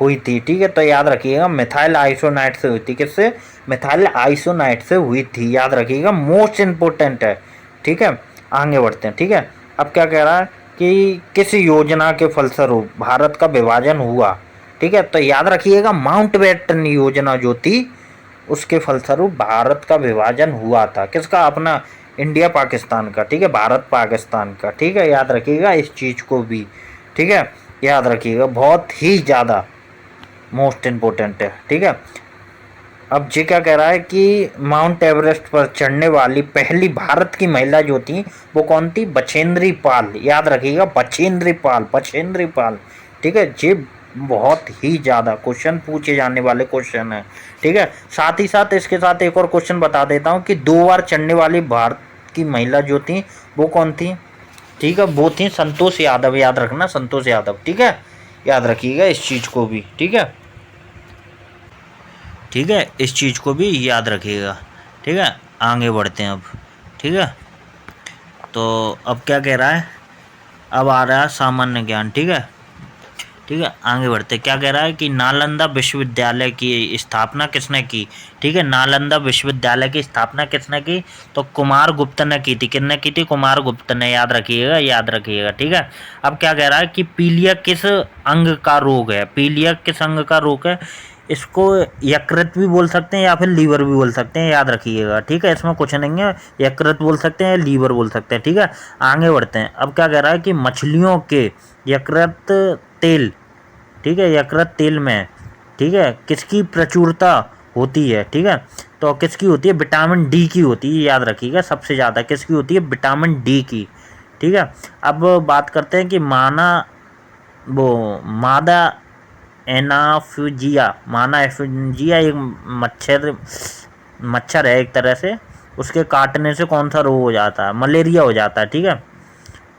[SPEAKER 1] हुई थी? ठीक है, तो याद रखिएगा मिथाइल आइसोनाइट से हुई थी। किससे? मिथाइल आइसोनाइट से हुई थी, याद रखिएगा, मोस्ट इम्पोर्टेंट है। ठीक है, आगे बढ़ते हैं। ठीक है, अब क्या कह रहा है कि किस योजना के फलस्वरूप भारत का विभाजन हुआ? ठीक है, तो याद रखिएगा माउंटबेटन योजना जो थी उसके फलस्वरूप भारत का विभाजन हुआ था। किसका? अपना इंडिया पाकिस्तान का। ठीक है, भारत पाकिस्तान का। ठीक है, याद रखिएगा इस चीज़ को भी। ठीक है, याद रखिएगा, बहुत ही ज़्यादा मोस्ट इम्पोर्टेंट है। ठीक है, अब जी क्या कह रहा है कि माउंट एवरेस्ट पर चढ़ने वाली पहली भारत की महिला जो थी वो कौन थी? बछेंद्री पाल, याद रखिएगा, बछेंद्री पाल, बछेंद्री पाल। ठीक है, ये बहुत ही ज़्यादा क्वेश्चन पूछे जाने वाले क्वेश्चन है। ठीक है, साथ ही साथ इसके साथ एक और क्वेश्चन बता देता हूँ कि 2 बार चढ़ने वाली भारत की महिला जो थी वो कौन थी? ठीक है, वो थी संतोष यादव, याद रखना, संतोष यादव। ठीक है, याद रखिएगा इस चीज़ को भी। ठीक है, ठीक है, इस चीज़ को भी याद रखिएगा। ठीक है, आगे बढ़ते हैं अब। ठीक है, तो अब क्या कह रहा है? अब आ रहा है सामान्य ज्ञान। ठीक है, ठीक है, आगे बढ़ते क्या कह रहा है कि नालंदा विश्वविद्यालय की स्थापना किसने की? ठीक है, नालंदा विश्वविद्यालय की स्थापना किसने की? तो कुमार गुप्त ने की थी। किसने की थी? कुमार गुप्त ने, याद रखिएगा, याद रखिएगा। ठीक है, अब क्या कह रहा है कि पीलिया किस अंग का रोग है? पीलिया किस अंग का रोग है? इसको यकृत भी बोल सकते हैं या फिर लीवर भी बोल सकते हैं, याद रखिएगा। ठीक है, इसमें कुछ नहीं है, यकृत बोल सकते हैं या लीवर बोल सकते हैं। ठीक है, आगे बढ़ते हैं। अब क्या कह रहा है कि मछलियों के यकृत तेल, ठीक है, यकृत तेल में, ठीक है, किसकी प्रचुरता होती है? ठीक है, तो किसकी होती है? विटामिन डी की होती है, याद रखिएगा, सबसे ज़्यादा किसकी होती है? विटामिन डी की। ठीक है, अब बात करते हैं कि मादा एनाफिजिया एक मच्छर है एक तरह से, उसके काटने से कौन सा रोग हो जाता है? मलेरिया हो जाता है। ठीक है,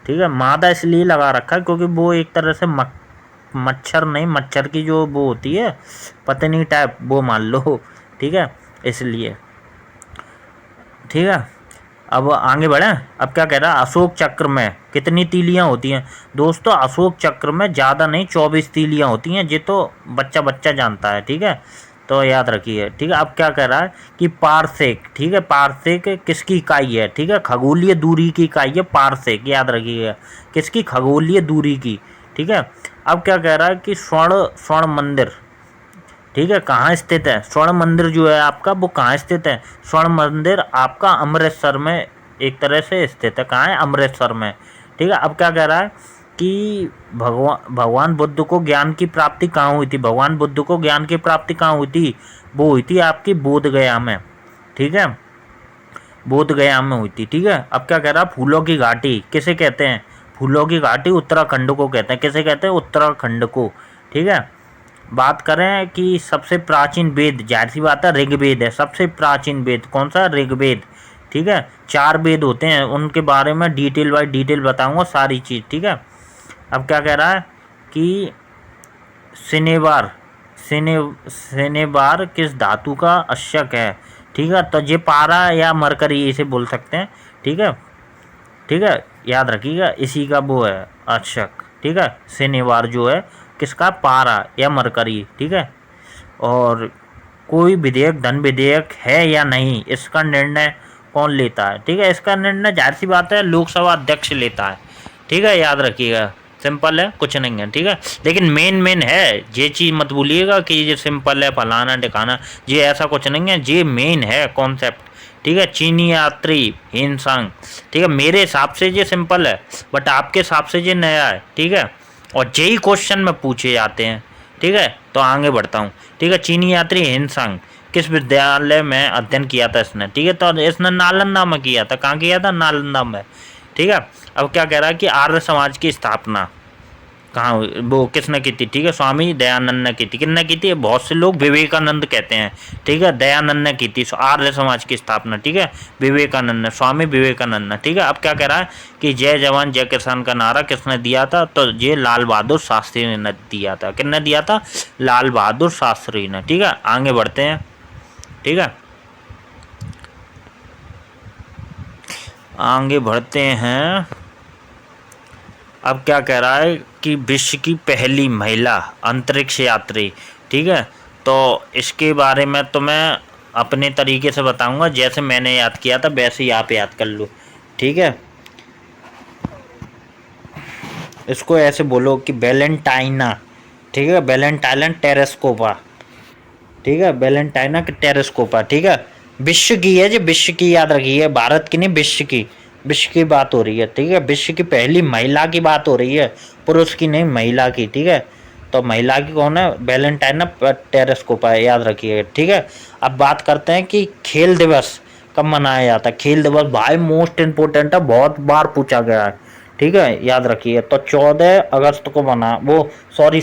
[SPEAKER 1] ठीक है, मादा इसलिए लगा रखा है क्योंकि वो एक तरह से मच्छर नहीं, मच्छर की जो वो होती है पतनी टाइप, वो मान लो। ठीक है, इसलिए। ठीक है, अब आगे बढ़ें। अब क्या कह रहा है? अशोक चक्र में कितनी तीलियां होती हैं? दोस्तों, अशोक चक्र में ज़्यादा नहीं 24 तीलियां होती हैं, ये तो बच्चा बच्चा जानता है। ठीक है, तो याद रखिए। ठीक है, अब क्या कह रहा है कि पारसेक, ठीक है, पारसेक किसकी इकाई है? ठीक है, खगोलीय दूरी की इकाई है पारसेक, याद रखिएगा, किसकी? खगोलीय दूरी की। ठीक है, अब क्या कह रहा है कि स्वर्ण मंदिर, ठीक है, कहाँ स्थित है? स्वर्ण मंदिर जो है आपका वो कहाँ स्थित है? स्वर्ण मंदिर आपका अमृतसर में एक तरह से स्थित है। कहाँ है? अमृतसर में। ठीक है, अब क्या कह रहा है कि भगवान बुद्ध को ज्ञान की प्राप्ति कहाँ हुई थी? भगवान बुद्ध को ज्ञान की प्राप्ति कहाँ हुई थी? वो हुई थी आपकी बोध गया में। ठीक है, बोध गया में हुई थी। ठीक है, अब क्या कह रहा है? फूलों की घाटी किसे कहते हैं? फूलों की घाटी उत्तराखंड को कहते हैं। किसे कहते हैं? उत्तराखंड को। ठीक है, बात करें कि सबसे प्राचीन वेद, जाहिर सी बात है ऋग्वेद है। सबसे प्राचीन वेद कौन सा? ऋग्वेद। ठीक है, 4 वेद होते हैं, उनके बारे में डिटेल बाय डिटेल बताऊंगा सारी चीज़। ठीक है, अब क्या कह रहा है कि शनिवार किस धातु का अश्यक है? ठीक है, तो ये पारा या मरकरी इसे बोल सकते हैं। ठीक है, ठीक है, याद रखिएगा, इसी का वो है अश्यक। ठीक है, शनिवार जो है किसका? पारा या मरकरी। ठीक है, और कोई विधेयक धन विधेयक है या नहीं, इसका निर्णय कौन लेता है? ठीक है, इसका निर्णय जाहिर सी बात है लोकसभा अध्यक्ष लेता है। ठीक है, याद रखिएगा। सिंपल है, कुछ नहीं है, ठीक है। लेकिन मेन है, ये चीज़ मत भूलिएगा कि ये सिंपल है फलाना ढिकाना, ये ऐसा कुछ नहीं है, ये मेन है कॉन्सेप्ट, ठीक है। चीनी यात्री हिनसांग, ठीक है, मेरे हिसाब से ये सिंपल है, बट आपके हिसाब से ये नया है, ठीक है। और यही क्वेश्चन में पूछे जाते हैं, ठीक है। तो आगे बढ़ता हूँ, ठीक है। चीनी यात्री हिनसांग किस विद्यालय में अध्ययन किया था इसने, ठीक है। तो इसने नालंदा में किया था। कहाँ किया था? नालंदा में, ठीक है। अब क्या कह रहा है कि आर्य समाज की स्थापना कहाँ वो किसने की थी, ठीक है। स्वामी दयानंद ने की थी। किसने की थी? बहुत से लोग विवेकानंद कहते हैं, ठीक है। दयानंद ने की थी आर्य समाज की स्थापना, ठीक है। विवेकानंद ने, स्वामी विवेकानंद ने, ठीक है। अब क्या कह रहा है कि जय जवान जय किसान का नारा किसने दिया था? तो ये लाल बहादुर शास्त्री ने दिया था। किसने दिया था? लाल बहादुर शास्त्री ने, ठीक है। आगे बढ़ते हैं, ठीक है। आगे बढ़ते हैं। अब क्या कह रहा है कि विश्व की पहली महिला अंतरिक्ष यात्री, ठीक है। तो इसके बारे में तो मैं अपने तरीके से बताऊंगा, जैसे मैंने याद किया था वैसे ही आप याद कर लो, ठीक है। इसको ऐसे बोलो कि वैलेंटाइना, ठीक है। वैलेंटाइना टेरेस्कोपा, ठीक है। वैलेंटाइना टेरेस्कोपा, ठीक है। विश्व की है, जो विश्व की याद रखिए, भारत की नहीं, विश्व की, विश्व की बात हो रही है, ठीक है। विश्व की पहली महिला की बात हो रही है, पुरुष की नहीं, महिला की, ठीक है। तो महिला की कौन है? वैलेंटाइना टेरेस्कोपा, याद रखिए, ठीक है। अब बात करते हैं कि खेल दिवस कब मनाया जाता है। खेल दिवस भाई मोस्ट इम्पोर्टेंट है, बहुत बार पूछा गया है, ठीक है, याद रखिए। तो 14 अगस्त को मना वो सॉरी,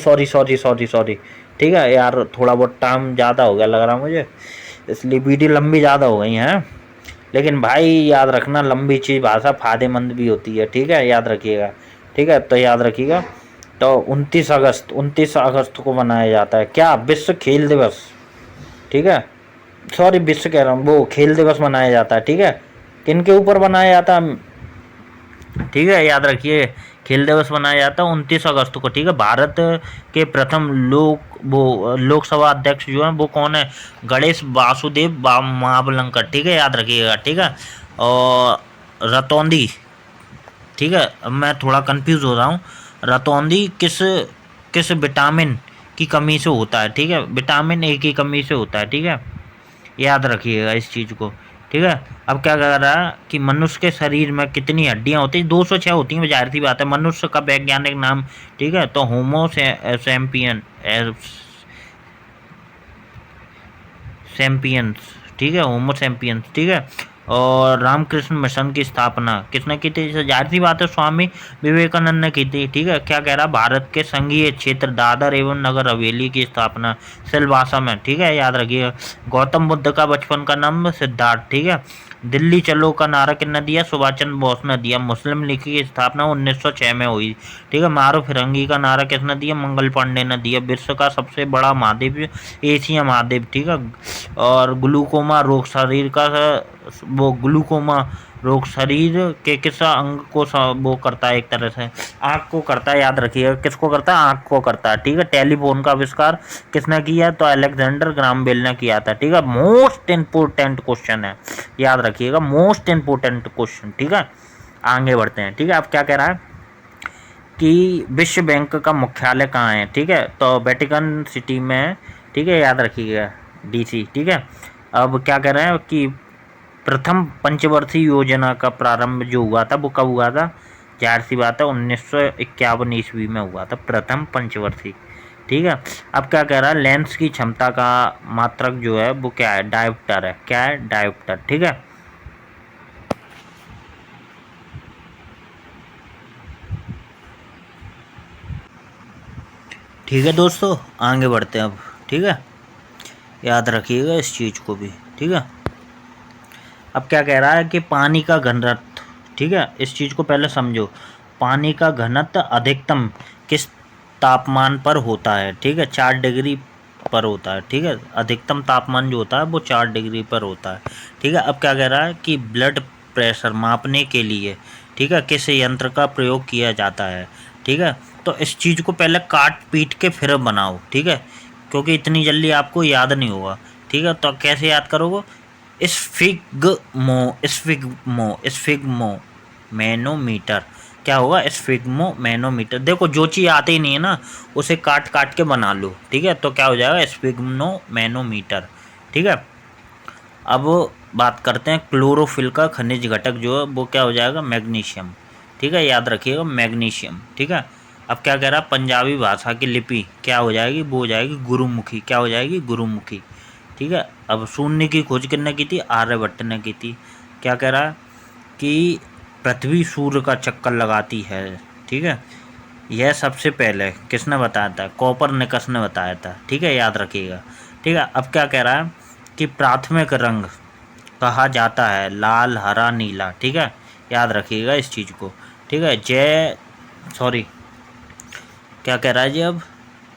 [SPEAKER 1] ठीक है यार, थोड़ा बहुत टाइम ज़्यादा हो गया लग रहा मुझे, इसलिए वीडियो लंबी ज़्यादा हो गई हैं। लेकिन भाई याद रखना, लंबी चीज़ भाषा फ़ायदेमंद भी होती है, ठीक है, याद रखिएगा, ठीक है। तो याद रखिएगा, तो 29 अगस्त को मनाया जाता है क्या? विश्व खेल दिवस, ठीक है। सॉरी, विश्व कह रहा हूँ, वो खेल दिवस मनाया जाता है, ठीक है। किन के ऊपर मनाया जाता है, ठीक है, याद रखिए। खेल दिवस मनाया जाता है 29 अगस्त को, ठीक है। भारत के प्रथम लोकसभा अध्यक्ष जो है वो कौन है? गणेश वासुदेव महाबलंकर, ठीक है, याद रखिएगा, ठीक है। और रतौंधी, ठीक है, अब मैं थोड़ा कंफ्यूज हो रहा हूँ। रतौंधी किस किस विटामिन की कमी से होता है, ठीक है। विटामिन ए की कमी से होता है, ठीक है, याद रखिएगा इस चीज़ को, ठीक है। अब क्या कह रहा है कि मनुष्य के शरीर में कितनी हड्डियां होती हैं? 206 होती हैं, जाहिर सी बात है। मनुष्य का वैज्ञानिक नाम, ठीक है, तो होमो सैम्पियन सैम्पियंस, ठीक है, होमो सैम्पियंस, ठीक है। और रामकृष्ण मिशन की स्थापना किसने की थी? जाहिर सी बात है, स्वामी विवेकानंद ने की थी, ठीक है। क्या कह रहा? भारत के संघीय क्षेत्र दादर एवं नगर हवेली की स्थापना सिलवासा में, ठीक है, याद रखिएगा। गौतम बुद्ध का बचपन का नाम सिद्धार्थ, ठीक है। दिल्ली चलो का नारा किसने दिया? सुभाष चंद्र बोस ने दिया। मुस्लिम लीग की स्थापना 1906 में हुई, ठीक है। मारो फिरंगी का नारा किसने दिया? मंगल पांडे ने दिया। विश्व का सबसे बड़ा महाद्वीप एशिया महाद्वीप, ठीक है। और ग्लूकोमा रोग शरीर का, वो ग्लूकोमा रोग शरीर के किस अंग को वो करता है? एक तरह से आँख को करता है, याद रखिएगा। किसको करता है? आँख को करता है, ठीक है। टेलीफोन का आविष्कार किसने किया? तो अलेक्जेंडर ग्राहम बेल ने किया था, ठीक है। मोस्ट इम्पोर्टेंट क्वेश्चन है, याद रखिएगा, मोस्ट इम्पोर्टेंट क्वेश्चन, ठीक है। आगे बढ़ते हैं, ठीक है। अब क्या कह रहा है कि विश्व बैंक का मुख्यालय कहाँ है, ठीक है। तो वेटिकन सिटी में, ठीक है, याद रखिएगा, DC, ठीक है। अब क्या कह रहे हैं कि प्रथम पंचवर्षीय योजना का प्रारंभ जो हुआ था वो कब हुआ था? जाहिर सी बात है 1951 ईस्वी में हुआ था, प्रथम पंचवर्षीय, ठीक है। अब क्या कह रहा है? लेंस की क्षमता का मात्रक जो है वो क्या है? डायोप्टर है। क्या है? डायोप्टर, ठीक है। ठीक है दोस्तों, आगे बढ़ते हैं अब, ठीक है, याद रखिएगा इस चीज़ को भी, ठीक है। अब क्या कह रहा है कि पानी का घनत्व, ठीक है, इस चीज़ को पहले समझो। पानी का घनत्व अधिकतम किस तापमान पर होता है? ठीक है, 4 डिग्री पर होता है, ठीक है। अधिकतम तापमान जो होता है वो 4 डिग्री पर होता है, ठीक है। अब क्या कह रहा है कि ब्लड प्रेशर मापने के लिए, ठीक है, किस यंत्र का प्रयोग किया जाता है, ठीक है। तो इस चीज़ को पहले काट पीट के फिर बनाओ, ठीक है, क्योंकि इतनी जल्दी आपको याद नहीं होगा, ठीक है। तो कैसे याद करोगे? स्फिग्मो मैनोमीटर, क्या होगा, स्फिग्मोमैनोमीटर। देखो जो चीज़ आती ही नहीं है ना उसे काट काट के बना लो, ठीक है, तो क्या हो जाएगा, स्फिग्मोमैनोमीटर। ठीक है, अब बात करते हैं क्लोरोफिल का खनिज घटक जो है वो क्या हो जाएगा, मैग्नीशियम। ठीक है, याद रखिएगा मैग्नीशियम। ठीक है, अब क्या कह रहा है, पंजाबी भाषा की लिपि क्या हो जाएगी, वो हो जाएगी गुरुमुखी। क्या हो जाएगी, गुरुमुखी। ठीक है, अब शून्य की खोज किसने की थी, आर्यभट्ट ने की थी। क्या कह रहा है कि पृथ्वी सूर्य का चक्कर लगाती है। ठीक है, यह सबसे पहले किसने बताया था, कोपरनिकस ने बताया था। ठीक है, याद रखिएगा। ठीक है, अब क्या कह रहा है कि प्राथमिक रंग कहा जाता है लाल, हरा, नीला। ठीक है, याद रखिएगा इस चीज़ को। ठीक है, सॉरी क्या कह रहा है जी अब,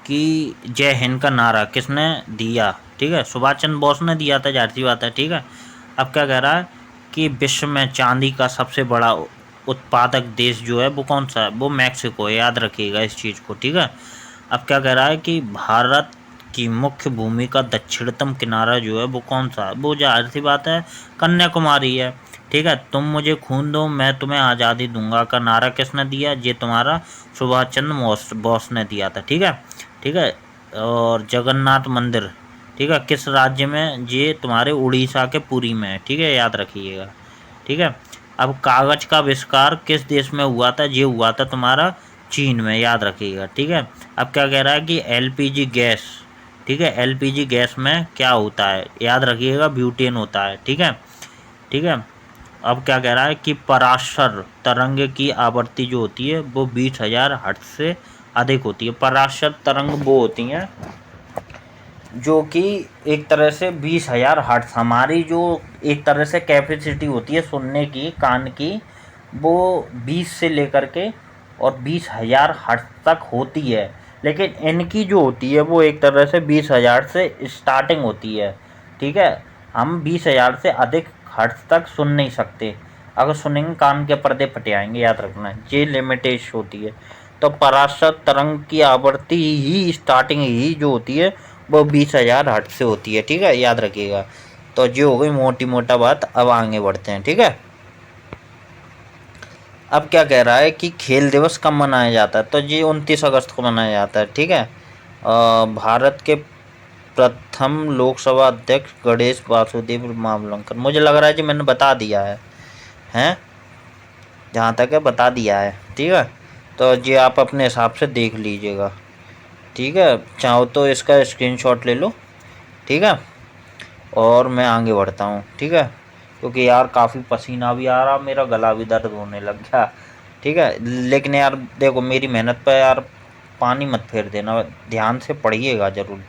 [SPEAKER 1] कि जय हिंद का नारा किसने दिया। ठीक है, सुभाष चंद्र बोस ने दिया था, जाहिर सी बात है। ठीक है, अब क्या कह रहा है कि विश्व में चांदी का सबसे बड़ा उत्पादक देश जो है वो कौन सा है, वो मैक्सिको है। याद रखिएगा इस चीज़ को। ठीक है, अब क्या कह रहा है कि भारत की मुख्य भूमि का दक्षिणतम किनारा जो है वो कौन सा है, वो जाहिर सी बात है कन्याकुमारी है। ठीक है, तुम मुझे खून दो मैं तुम्हें आज़ादी दूंगा का नारा किसने दिया, ये तुम्हारा सुभाष चंद्र बोस ने दिया था। ठीक है, ठीक है, और जगन्नाथ मंदिर, ठीक है, किस राज्य में, ये तुम्हारे उड़ीसा के पुरी में है। ठीक है, याद रखिएगा। ठीक है, अब कागज का आविष्कार किस देश में हुआ था, ये हुआ था तुम्हारा चीन में। याद रखिएगा। ठीक है, अब क्या कह रहा है कि एलपीजी गैस, ठीक है, एलपीजी गैस में क्या होता है, याद रखिएगा ब्यूटेन होता है। ठीक है, ठीक है, अब क्या कह रहा है कि पराशर तरंग की आवृत्ति जो होती है वो 20,000 हर्ट्ज से अधिक होती है। पराशर तरंग वो होती हैं जो कि एक तरह से 20,000 हर्ट्ज, हमारी जो एक तरह से कैपेसिटी होती है सुनने की कान की, वो 20 से लेकर के और 20,000 हर्ट्ज तक होती है। लेकिन इनकी जो होती है वो एक तरह से 20,000 से स्टार्टिंग होती है। ठीक है, हम 20,000 से अधिक हर्ट्ज तक सुन नहीं सकते, अगर सुनेंगे कान के पर्दे फट आएंगे। याद रखना ये लिमिटेशन होती है। तो पराशर तरंग की आवृत्ति ही स्टार्टिंग ही जो होती है वो 20,000 हर्ट्ज से होती है। ठीक है, याद रखिएगा। तो जो हो गई मोटी मोटा बात, अब आगे बढ़ते हैं। ठीक है, अब क्या कह रहा है कि खेल दिवस कब मनाया जाता है, तो ये 29 अगस्त को मनाया जाता है। ठीक है, भारत के प्रथम लोकसभा अध्यक्ष गणेश वासुदेव मावलंकर, मुझे लग रहा है जी मैंने बता दिया है, हैं जहाँ तक है बता दिया है। ठीक है, तो ये आप अपने हिसाब से देख लीजिएगा। ठीक है, चाहो तो इसका स्क्रीनशॉट ले लो। ठीक है, और मैं आगे बढ़ता हूँ। ठीक है, क्योंकि यार काफ़ी पसीना भी आ रहा, मेरा गला भी दर्द होने लग गया। ठीक है, लेकिन यार देखो मेरी मेहनत पर यार पानी मत फेर देना, ध्यान से पढ़िएगा ज़रूर,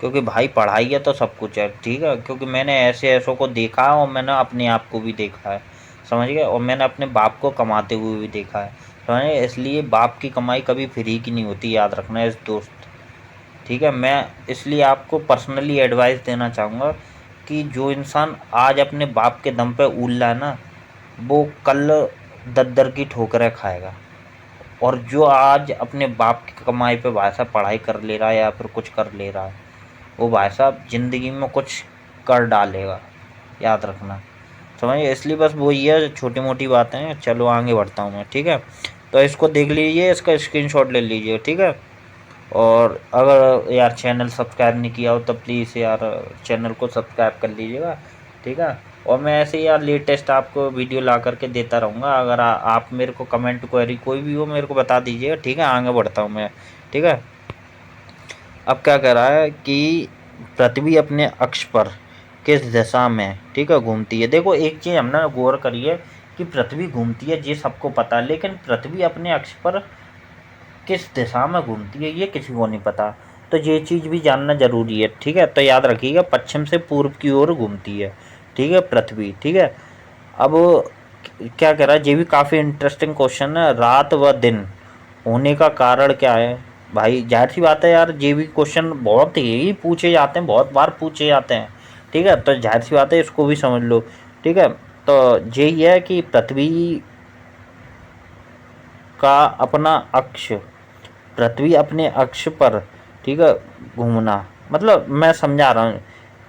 [SPEAKER 1] क्योंकि भाई पढ़ाई है तो सब कुछ है। ठीक है, क्योंकि मैंने ऐसे ऐसों को देखा है और मैंने अपने आप को भी देखा है, समझ गए, और मैंने अपने बाप को कमाते हुए भी देखा है, समझ गए। इसलिए बाप की कमाई कभी फ्री की नहीं होती, याद रखना इस दोस्त। ठीक है, मैं इसलिए आपको पर्सनली एडवाइस देना चाहूँगा कि जो इंसान आज अपने बाप के दम पे उल रहा है ना, वो कल दद्दर की ठोकरें खाएगा। और जो आज अपने बाप की कमाई पे भाई साहब पढ़ाई कर ले रहा है या फिर कुछ कर ले रहा है, वो भाई साहब ज़िंदगी में कुछ कर डालेगा, याद रखना, समझिए। इसलिए बस वही है, छोटी मोटी बातें हैं। चलो आगे बढ़ता हूँ मैं। ठीक है, तो इसको देख लीजिए, इसका स्क्रीनशॉट ले लीजिए। ठीक है, और अगर यार चैनल सब्सक्राइब नहीं किया हो तो प्लीज़ यार चैनल को सब्सक्राइब कर लीजिएगा। ठीक है, और मैं ऐसे ही यार लेटेस्ट आपको वीडियो ला करके देता रहूँगा। अगर आप मेरे को कमेंट क्वेरी कोई भी हो मेरे को बता दीजिएगा। ठीक है, आगे बढ़ता हूँ मैं। ठीक है, अब क्या कह रहा है कि पृथ्वी अपने अक्ष पर किस दिशा में, ठीक है, घूमती है। देखो एक चीज़ हमने गौर करी है कि पृथ्वी घूमती है, ये सबको पता है, लेकिन पृथ्वी अपने अक्ष पर किस दिशा में घूमती है ये किसी को नहीं पता, तो ये चीज़ भी जानना ज़रूरी है। ठीक है, तो याद रखिएगा पश्चिम से पूर्व की ओर घूमती है। ठीक है, पृथ्वी। ठीक है, अब क्या कह रहा है, ये भी काफ़ी इंटरेस्टिंग क्वेश्चन है, रात व दिन होने का कारण क्या है। भाई जाहिर सी बात है यार, ये भी क्वेश्चन बहुत ही पूछे जाते हैं, बहुत बार पूछे जाते हैं। ठीक है, तो जाहिर सी बात है इसको भी समझ लो। ठीक है, तो यही है कि पृथ्वी का अपना अक्ष, पृथ्वी अपने अक्ष पर, ठीक है, घूमना, मतलब मैं समझा रहा हूँ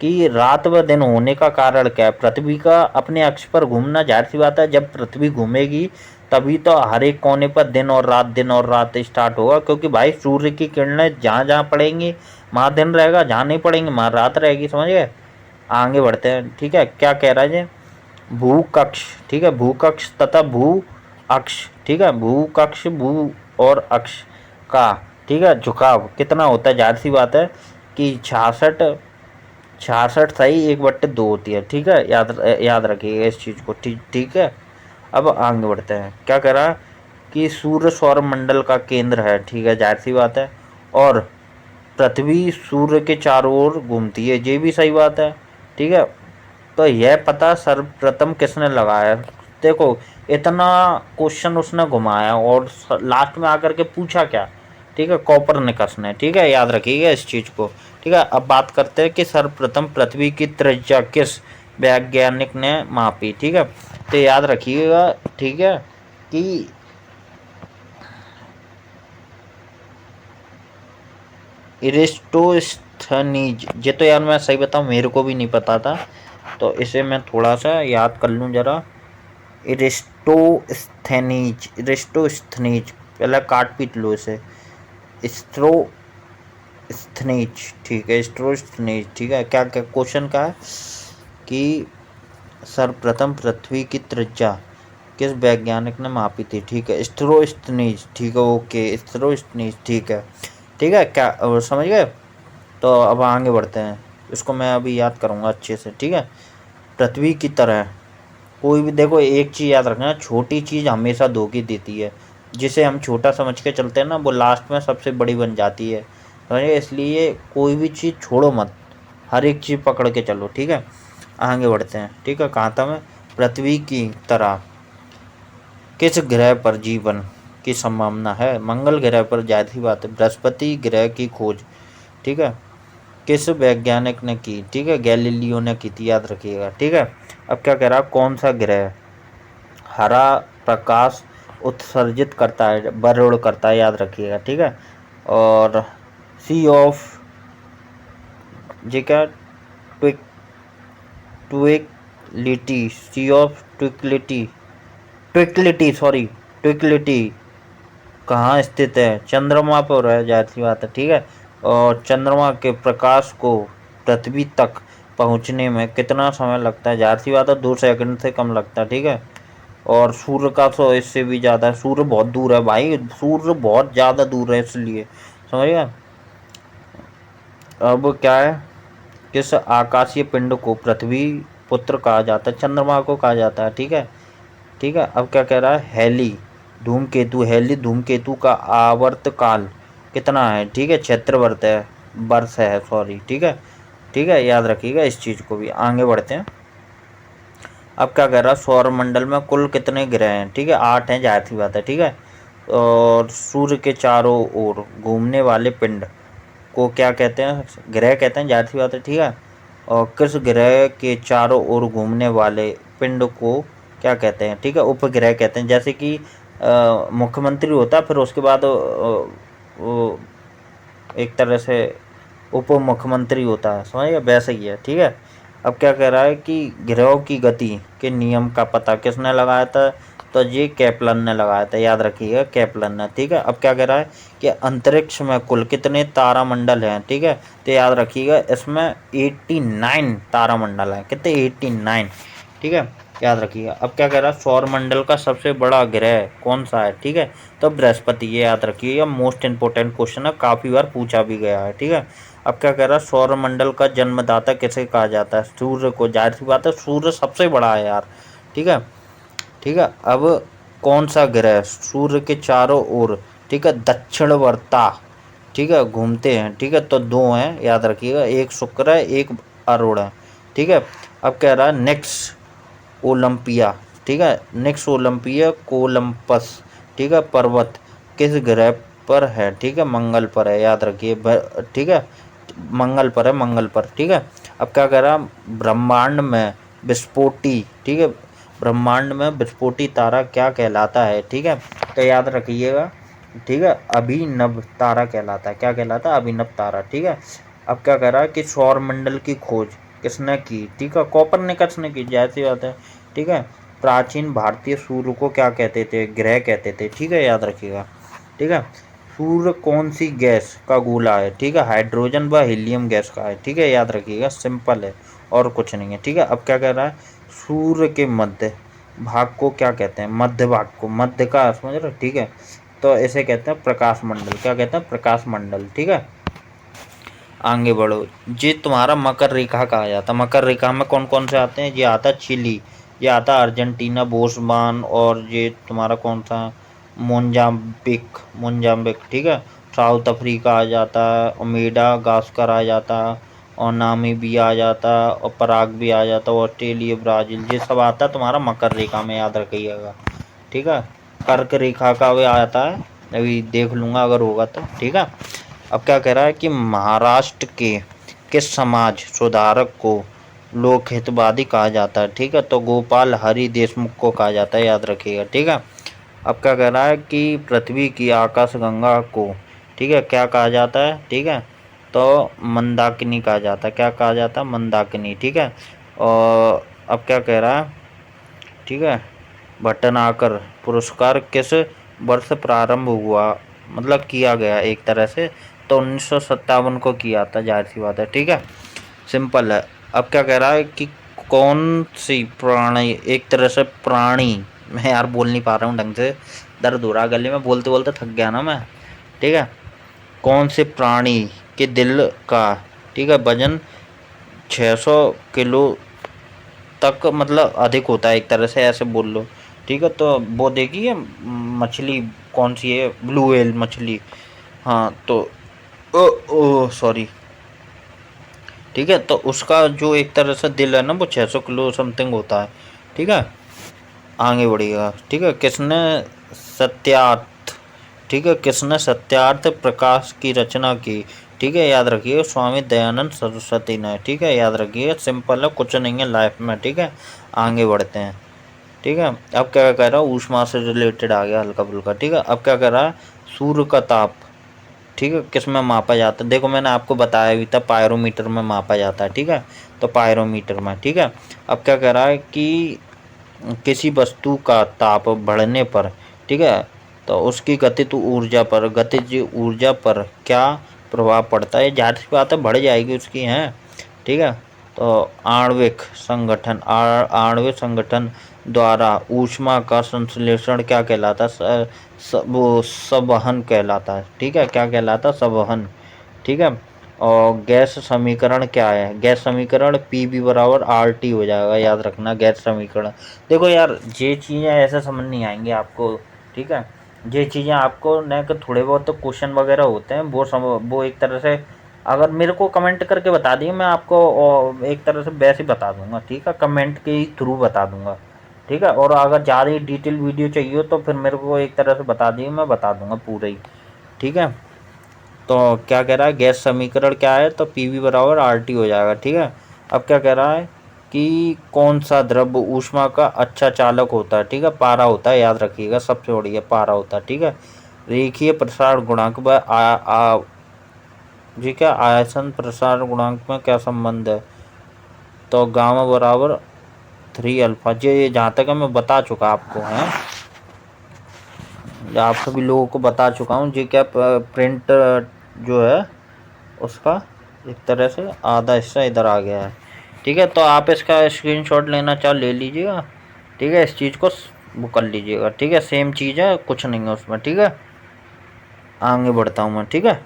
[SPEAKER 1] कि रात व दिन होने का कारण क्या है। पृथ्वी का अपने अक्ष पर घूमना, जाहिर सी बात है जब पृथ्वी घूमेगी तभी तो हर एक कोने पर दिन और रात स्टार्ट होगा, क्योंकि भाई सूर्य की किरणें जहाँ जहाँ पड़ेंगी वहाँ दिन रहेगा, जहाँ नहीं पड़ेंगी वहाँ रात रहेगी, समझ गए। आगे बढ़ते हैं, ठीक है। क्या कह रहा है जी, भूकक्ष, ठीक है, भूकक्ष तथा भू अक्ष, ठीक है, भूकक्ष भू और अक्ष का, ठीक है, झुकाव कितना होता है, जाहिर सी बात है कि 66 66 सही 1/2 होती है, ठीक है। याद रखिएगा इस चीज़ को, ठीक ठीक है। अब आगे बढ़ते हैं, क्या कह रहा है कि सूर्य सौर मंडल का केंद्र है, ठीक है, जाहिर सी बात है। और पृथ्वी सूर्य के चारों ओर घूमती है, ये भी सही बात है, ठीक है। तो यह पता सर्वप्रथम किसने लगाया, देखो इतना क्वेश्चन उसने घुमाया और लास्ट में आकर के पूछा क्या, ठीक है, कॉपरनिकस ने, ठीक है, याद रखिएगा इस चीज़ को, ठीक है। अब बात करते हैं कि सर्वप्रथम पृथ्वी की त्रिज्या किस वैज्ञानिक ने मापी, ठीक है। तो याद रखिएगा, ठीक है, कि इरिस्टोस्थनीज, ये तो यार मैं सही बताऊं मेरे को भी नहीं पता था, तो इसे मैं थोड़ा सा याद कर लूँ जरा। इरिस्टोस्थनीज, पहले काट पीट लो इसे। स्ट्रोस्थनीज, ठीक है, स्ट्रोस्थनीज, ठीक है। क्या क्या क्वेश्चन का है कि सर्वप्रथम पृथ्वी की त्रिज्या किस वैज्ञानिक ने मापी थी, ठीक है, स्ट्रोस्थनीज, ठीक है, ओके, स्ट्रोस्थनीज, ठीक है, ठीक है। क्या समझ गए। तो अब आगे बढ़ते हैं, इसको मैं अभी याद करूँगा अच्छे से, ठीक है। पृथ्वी की तरह कोई भी, देखो एक चीज़ याद रखना, छोटी चीज़ हमेशा धोखा देती है, जिसे हम छोटा समझ के चलते हैं ना, वो लास्ट में सबसे बड़ी बन जाती है, समझिए। इसलिए कोई भी चीज़ छोड़ो मत, हर एक चीज़ पकड़ के चलो, ठीक है। आगे बढ़ते हैं, ठीक है। कहाँ था मैं, पृथ्वी की तरह किस ग्रह पर जीवन की संभावना है, मंगल ग्रह पर, जाहिर सी बात है। बृहस्पति ग्रह की खोज, ठीक है, किस वैज्ञानिक ने की, ठीक है, गैलीलियो ने की थी, याद रखिएगा, ठीक है। अब क्या कह रहा, कौन सा ग्रह हरा प्रकाश उत्सर्जित करता है, बरुड़ करता है, याद रखिएगा, ठीक है। और सी ऑफ जी क्या, ट्विक ट्विकलिटी, सी ऑफ ट्विकलिटी, ट्विकलिटी सॉरी, ट्विकलिटी कहाँ स्थित है, चंद्रमा पर है, जाहिर सी बात है, ठीक है। और चंद्रमा के प्रकाश को पृथ्वी तक पहुँचने में कितना समय लगता है, जाहिर सी बात है 2 सेकंड से कम लगता है, ठीक है। और सूर्य का तो इससे भी ज़्यादा है, सूर्य बहुत दूर है भाई, सूर्य बहुत ज़्यादा दूर है, इसलिए समझिए। अब क्या है, किस आकाशीय पिंड को पृथ्वी पुत्र कहा जाता है, चंद्रमा को कहा जाता है, ठीक है, ठीक है। अब क्या कह रहा है, हेली धूमकेतु, हेली धूमकेतु का आवर्तकाल कितना है, ठीक है, क्षेत्रवर्ष है, वर्ष है सॉरी, ठीक है, ठीक है, याद रखिएगा इस चीज़ को भी। आगे बढ़ते हैं, अब क्या कह रहा है, सौर मंडल में कुल कितने ग्रह हैं, ठीक है, 8 हैं, जाहिर सी बात है, ठीक है। और सूर्य के चारों ओर घूमने वाले पिंड को क्या कहते हैं, ग्रह कहते हैं, जाहिर सी बात है, ठीक है। और किस ग्रह के चारों ओर घूमने वाले पिंड को क्या कहते हैं, ठीक है, उपग्रह कहते हैं। जैसे कि मुख्यमंत्री होता है, फिर उसके बाद वो एक तरह से उप मुख्यमंत्री होता है, समझिए, वैसे ही है, ठीक है। अब क्या कह रहा है कि ग्रहों की गति के नियम का पता किसने लगाया था, तो ये केपलन ने लगाया था, याद रखिएगा केपलन ने, ठीक है। अब क्या कह रहा है कि अंतरिक्ष में कुल कितने तारामंडल हैं, ठीक है, तो याद रखिएगा इसमें 89 तारामंडल हैं, कितने, 89, ठीक है, याद रखिएगा। अब क्या कह रहा है, सौर मंडल का सबसे बड़ा ग्रह कौन सा है, ठीक है, तो बृहस्पति, ये याद रखिएगा, मोस्ट इंपॉर्टेंट क्वेश्चन है, काफ़ी बार पूछा भी गया है, ठीक है। अब क्या कह रहा है, सौर मंडल का जन्मदाता किसे कहा जाता है, सूर्य को, जाहिर सी बात है सूर्य सबसे बड़ा है यार, ठीक है, ठीक है। अब कौन सा ग्रह सूर्य के चारों ओर, ठीक है, दक्षिणवर्ता, ठीक है, घूमते हैं, ठीक है, तो 2 हैं, याद रखिएगा, एक शुक्र है, एक अरुण है, ठीक है। अब कह रहा है नेक्स्ट ओलंपिया, ठीक है, नेक्स्ट ओलंपिया कोलंपस, ठीक है, पर्वत किस ग्रह पर है, ठीक है, मंगल पर है, याद रखिए, ठीक है, मंगल पर है, मंगल पर, ठीक है। अब क्या कह रहा, ब्रह्मांड में विस्फोटी, ठीक है, ब्रह्मांड में विस्फोटी तारा क्या कहलाता है, ठीक है, तो याद रखिएगा, ठीक है, अभिनव तारा कहलाता है, क्या कहलाता है, अभिनव तारा, ठीक है। अब क्या कह रहा है कि सौर मंडल की खोज किसने की, ठीक है, कोपरनिकस ने की, जाहिर सी बात है, ठीक है। प्राचीन भारतीय सूर्य को क्या कहते थे? ग्रह कहते थे। ठीक है, याद रखिएगा। ठीक है, सूर्य कौन सी गैस का गोला है? ठीक है, हाइड्रोजन व हीलियम गैस का है। ठीक है, याद रखिएगा, सिंपल है और कुछ नहीं है। ठीक है, अब क्या कह रहा है? सूर्य के मध्य भाग को क्या कहते हैं? मध्य भाग को, मध्य का समझ रहे हो? ठीक है, तो इसे कहते हैं प्रकाश मंडल। क्या कहते हैं? प्रकाश मंडल। ठीक है, आगे बढ़ो। ये तुम्हारा मकर रेखा कहा जाता है। मकर रेखा में कौन कौन से आते हैं? ये आता है चिली, ये आता है अर्जेंटीना, बोस्मान, और ये तुम्हारा कौन सा? Mozambique, Mozambique. ठीक है, साउथ अफ्रीका आ जाता है, ओमेडा गास्कर आ जाता है, और नामीबिया आ जाता है, और पराग भी आ जाता है, ऑस्ट्रेलिया, ब्राज़ील, ये सब आता है तुम्हारा मकर रेखा में, याद रखिएगा। ठीक है, कर्क रेखा का भी आता है, अभी देख लूँगा अगर होगा तो। ठीक है, अब क्या कह रहा है कि महाराष्ट्र के किस समाज सुधारक को लोकहितवादी कहा जाता है? ठीक है, तो गोपाल हरि देशमुख को कहा जाता है, याद रखिएगा। ठीक है, अब क्या कह रहा है कि पृथ्वी की आकाशगंगा को, ठीक है, क्या कहा जाता है? ठीक है, तो मंदाकिनी कहा जाता है। क्या कहा जाता है? मंदाकिनी। ठीक है, और अब क्या कह रहा है? ठीक है, भटनागर पुरस्कार किस वर्ष प्रारंभ हुआ, मतलब किया गया एक तरह से? तो 1957 को किया था, जाहिर सी बात है। ठीक है, सिंपल है। अब क्या कह रहा है कि कौन सी प्राणी, एक तरह से प्राणी, मैं यार बोल नहीं पा रहा हूँ ढंग से, दर्द हो रहा है गले में, बोलते बोलते थक गया ना मैं। ठीक है, कौन से प्राणी के दिल का, ठीक है, वजन 600 किलो तक मतलब अधिक होता है, एक तरह से ऐसे बोल लो। ठीक है, तो वो देखिए मछली कौन सी है? ब्लू व्हेल मछली। हाँ, तो ओ ओ सॉरी। ठीक है, तो उसका जो एक तरह से दिल है ना, वो 600 किलो समथिंग होता है। ठीक है, आगे बढ़िएगा। ठीक है, किसने सत्यार्थ, ठीक है, किसने सत्यार्थ प्रकाश की रचना की? ठीक है, याद रखिए, स्वामी दयानंद सरस्वती ने। ठीक है, याद रखिए, सिंपल है, कुछ नहीं है लाइफ में। ठीक है, आगे बढ़ते हैं। ठीक है, अब क्या कह रहा है? ऊष्मा से रिलेटेड आ गया हल्का फुल्का। ठीक है, अब क्या कह रहा है? सूर्य का ताप, ठीक है, किस में मापा जाता है? देखो मैंने आपको बताया भी था, पायरोमीटर में मापा जाता है। ठीक है, तो पायरोमीटर में। ठीक है, अब क्या कह रहा है कि किसी वस्तु का ताप बढ़ने पर, ठीक है, तो उसकी गतिज ऊर्जा पर, गतिज ऊर्जा पर क्या प्रभाव पड़ता है? जाहिर सी बात है, बढ़ जाएगी उसकी, हैं। ठीक है, तो आणविक संगठन, आणविक संगठन द्वारा ऊष्मा का संश्लेषण क्या कहलाता है? वो संवहन कहलाता है। ठीक है, क्या कहलाता है? संवहन। ठीक है, और गैस समीकरण क्या है? गैस समीकरण पीबी बराबर आर टी हो जाएगा, याद रखना गैस समीकरण। देखो यार, ये चीज़ें ऐसे समझ नहीं आएंगी आपको। ठीक है, ये चीज़ें आपको न कि थोड़े बहुत तो क्वेश्चन वगैरह होते हैं, वो एक तरह से अगर मेरे को कमेंट करके बता दिए, मैं आपको एक तरह से वैसे ही बता दूंगा। ठीक है, कमेंट के ही थ्रू बता दूंगा। ठीक है, और अगर ज़्यादा ही डिटेल वीडियो चाहिए हो तो फिर मेरे को एक तरह से बता दिए, मैं बता दूंगा पूरा ही। ठीक है, तो क्या कह रहा है? गैस समीकरण क्या है? तो पीवी बराबर आर टी हो जाएगा। ठीक है, अब क्या कह रहा है कि कौन सा द्रव्य ऊष्मा का अच्छा चालक होता है? ठीक है, पारा होता है, याद रखिएगा, सबसे बढ़िया पारा होता है। ठीक है, रेखीय प्रसार गुणांक व जी क्या आयतन प्रसार गुणांक में क्या संबंध है? तो गामा बराबर 3 अल्फा। ये जहाँ तक है मैं बता चुका आपको, है आप सभी लोगों को बता चुका हूँ। जी क्या प्रिंट जो है उसका एक तरह से आधा हिस्सा इधर आ गया है। ठीक है, तो आप इसका स्क्रीनशॉट लेना चाहो ले लीजिएगा। ठीक है, इस चीज़ को वो कर लीजिएगा। ठीक है, सेम चीज़ है, कुछ नहीं है उसमें। ठीक है, आगे बढ़ता हूँ मैं। ठीक है,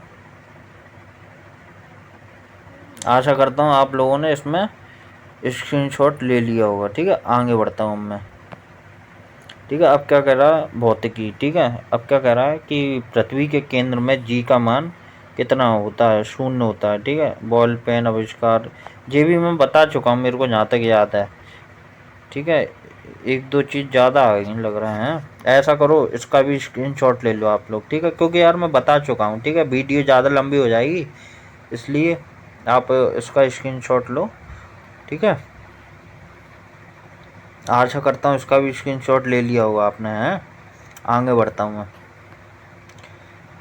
[SPEAKER 1] आशा करता हूँ आप लोगों ने इसमें स्क्रीनशॉट ले लिया होगा। ठीक है, आगे बढ़ता हूँ मैं। ठीक है, अब क्या कह रहा है? भौतिकी। ठीक है, अब क्या कह रहा है कि पृथ्वी के केंद्र में जी का मान कितना होता है? 0 होता है। ठीक है, बॉल पेन आविष्कार, ये भी मैं बता चुका हूँ, मेरे को जहाँ तक याद है। ठीक है, एक दो चीज़ ज़्यादा आ गई लग रहा है। ऐसा करो, इसका भी स्क्रीनशॉट ले लो आप लोग। ठीक है, क्योंकि यार मैं बता चुका हूँ। ठीक है, वीडियो ज़्यादा लंबी हो जाएगी, इसलिए आप इसका स्क्रीनशॉट लो। ठीक है, आशा करता हूँ इसका भी स्क्रीनशॉट ले लिया होगा आपने, हैं। आगे बढ़ता हूँ मैं।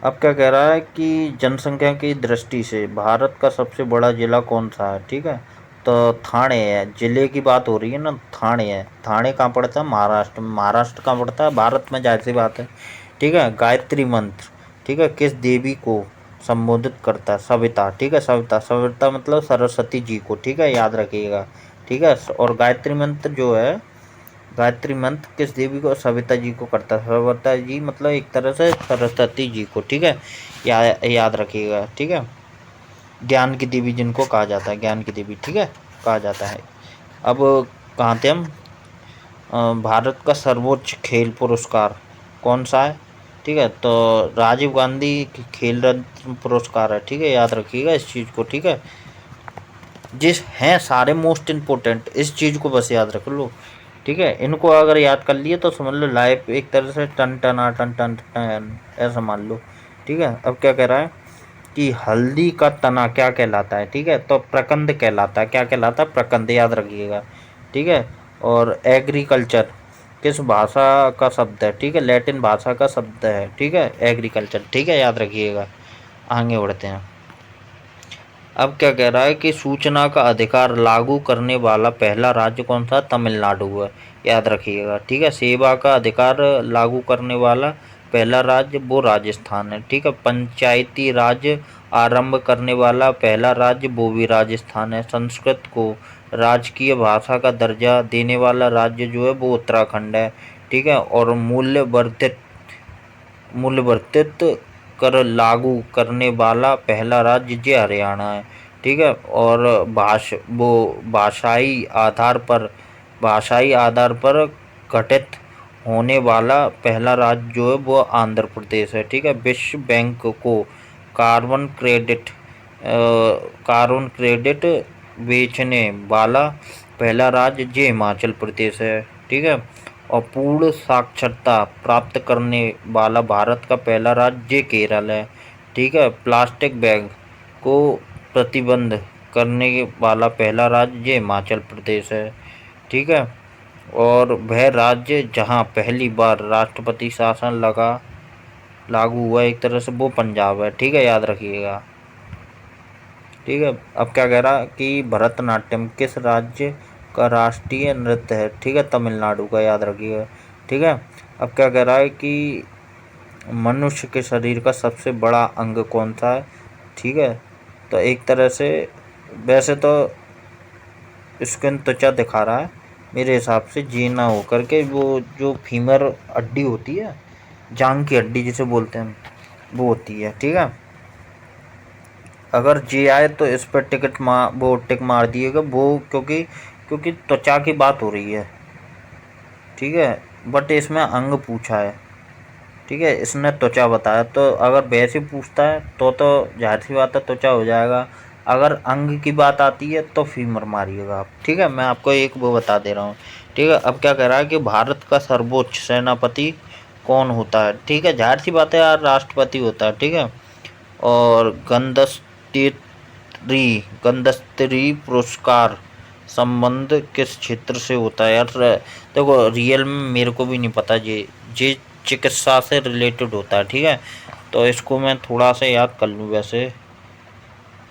[SPEAKER 1] अब क्या कह रहा है कि जनसंख्या की दृष्टि से भारत का सबसे बड़ा जिला कौन सा है? ठीक है, तो थाने है, जिले की बात हो रही है ना, थाने है। थाने कहाँ पड़ता है? महाराष्ट्र में। महाराष्ट्र कहाँ पड़ता है? भारत में, जाहिर सी बात है। ठीक है। गायत्री मंत्र, ठीक है, किस देवी को संबोधित करता है? सविता, ठीक है, सविता। सविता मतलब सरस्वती जी को, ठीक है, याद रखिएगा। ठीक है। और गायत्री मंत्र जो है, गायत्री मंत्र किस देवी को? सविता जी को करता है। सविता जी मतलब एक तरह से सरस्वती जी को, ठीक है, याद रखिएगा। ठीक है। ज्ञान की देवी जिनको कहा जाता है, ज्ञान की देवी, ठीक है, कहा जाता है। अब कहाँ थे हम? भारत का सर्वोच्च खेल पुरस्कार कौन सा है? ठीक है, तो राजीव गांधी खेल रत्न पुरस्कार है, ठीक है, याद रखिएगा इस चीज़ को। ठीक है। जिस हैं सारे मोस्ट इम्पोर्टेंट, इस चीज़ को बस याद रख लो। ठीक है। इनको अगर याद कर लिए तो समझ लो लाइफ एक तरह से टन टना टन टन टन ऐसा मान लो। ठीक है। अब क्या कह रहा है कि हल्दी का तना क्या कहलाता है? ठीक है, तो प्रकंद कहलाता है। क्या कहलाता है? प्रकंद, याद रखिएगा। ठीक है। और एग्रीकल्चर किस भाषा का शब्द है? ठीक है, लैटिन भाषा का शब्द है। ठीक है, एग्रीकल्चर, ठीक है, याद रखिएगा। आगे बढ़ते हैं। अब क्या कह रहा है कि सूचना का अधिकार लागू करने वाला पहला राज्य कौन सा? तमिलनाडु है, याद रखिएगा। ठीक है। सेवा का अधिकार लागू करने वाला पहला राज्य वो राजस्थान है। ठीक है। पंचायती राज आरंभ करने वाला पहला राज्य वो भी राजस्थान है। संस्कृत को राजकीय भाषा का दर्जा देने वाला राज्य जो है वो उत्तराखंड है। ठीक है। और मूल्यवर्धित कर लागू करने वाला पहला राज्य जे हरियाणा है। ठीक है। और भाषाई आधार पर गठित होने वाला पहला राज्य जो है वो आंध्र प्रदेश है। ठीक है। विश्व बैंक को कार्बन क्रेडिट कार्बन क्रेडिट बेचने वाला पहला राज्य जे हिमाचल प्रदेश है। ठीक है। और पूर्ण साक्षरता प्राप्त करने वाला भारत का पहला राज्य केरल है। ठीक है। प्लास्टिक बैग को प्रतिबंध करने वाला पहला राज्य हिमाचल प्रदेश है। ठीक है। और वह राज्य जहां पहली बार राष्ट्रपति शासन लागू हुआ एक तरह से वो पंजाब है। ठीक है, याद रखिएगा। ठीक है। अब क्या कह रहा कि भरतनाट्यम किस राज्य का राष्ट्रीय नृत्य है? ठीक है, तमिलनाडु का, याद रखिएगा। ठीक है। अब क्या कह रहा है कि मनुष्य के शरीर का सबसे बड़ा अंग कौन सा है? ठीक है, तो एक तरह से वैसे तो स्किन त्वचा दिखा रहा है मेरे हिसाब से, जीना हो करके वो जो फीमर हड्डी होती है, जांग की हड्डी जिसे बोलते हैं, वो होती है। ठीक है। अगर जे आए तो इस पर वो टिक मार दिएगा वो, क्योंकि क्योंकि त्वचा की बात हो रही है। ठीक है। बट इसमें अंग पूछा है। ठीक है, इसने त्वचा बताया, तो अगर वैसे पूछता है तो जाहिर सी बात है त्वचा हो जाएगा। अगर अंग की बात आती है तो फीमर मारिएगा आप। ठीक है, मैं आपको एक वो बता दे रहा हूँ। ठीक है। अब क्या कह रहा है कि भारत का सर्वोच्च सेनापति कौन होता है? ठीक है, जाहिर सी बात है यार, राष्ट्रपति होता है। ठीक है। और गंधस्त्री पुरस्कार संबंध किस क्षेत्र से होता है? यार देखो, रियल में मेरे को भी नहीं पता। ये चिकित्सा से रिलेटेड होता है। ठीक है, तो इसको मैं थोड़ा सा याद कर लूँ वैसे।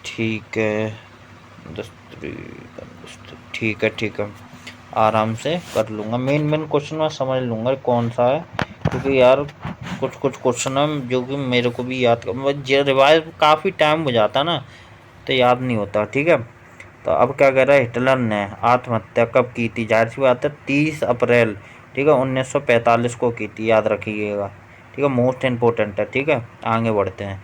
[SPEAKER 1] ठीक है, ठीक है, ठीक है, आराम से कर लूँगा। मेन क्वेश्चन मैं समझ लूँगा कौन सा है, क्योंकि यार कुछ क्वेश्चन है जो कि मेरे को भी याद कर, रिवाइज काफ़ी टाइम हो जाता ना, तो याद नहीं होता। ठीक है। तो अब क्या कह रहा है, हिटलर ने आत्महत्या कब की थी? जाहिर सी बात है 30 अप्रैल, ठीक है, 1945 को की थी, याद रखिएगा। ठीक है, मोस्ट इम्पोर्टेंट है। ठीक है, आगे बढ़ते हैं।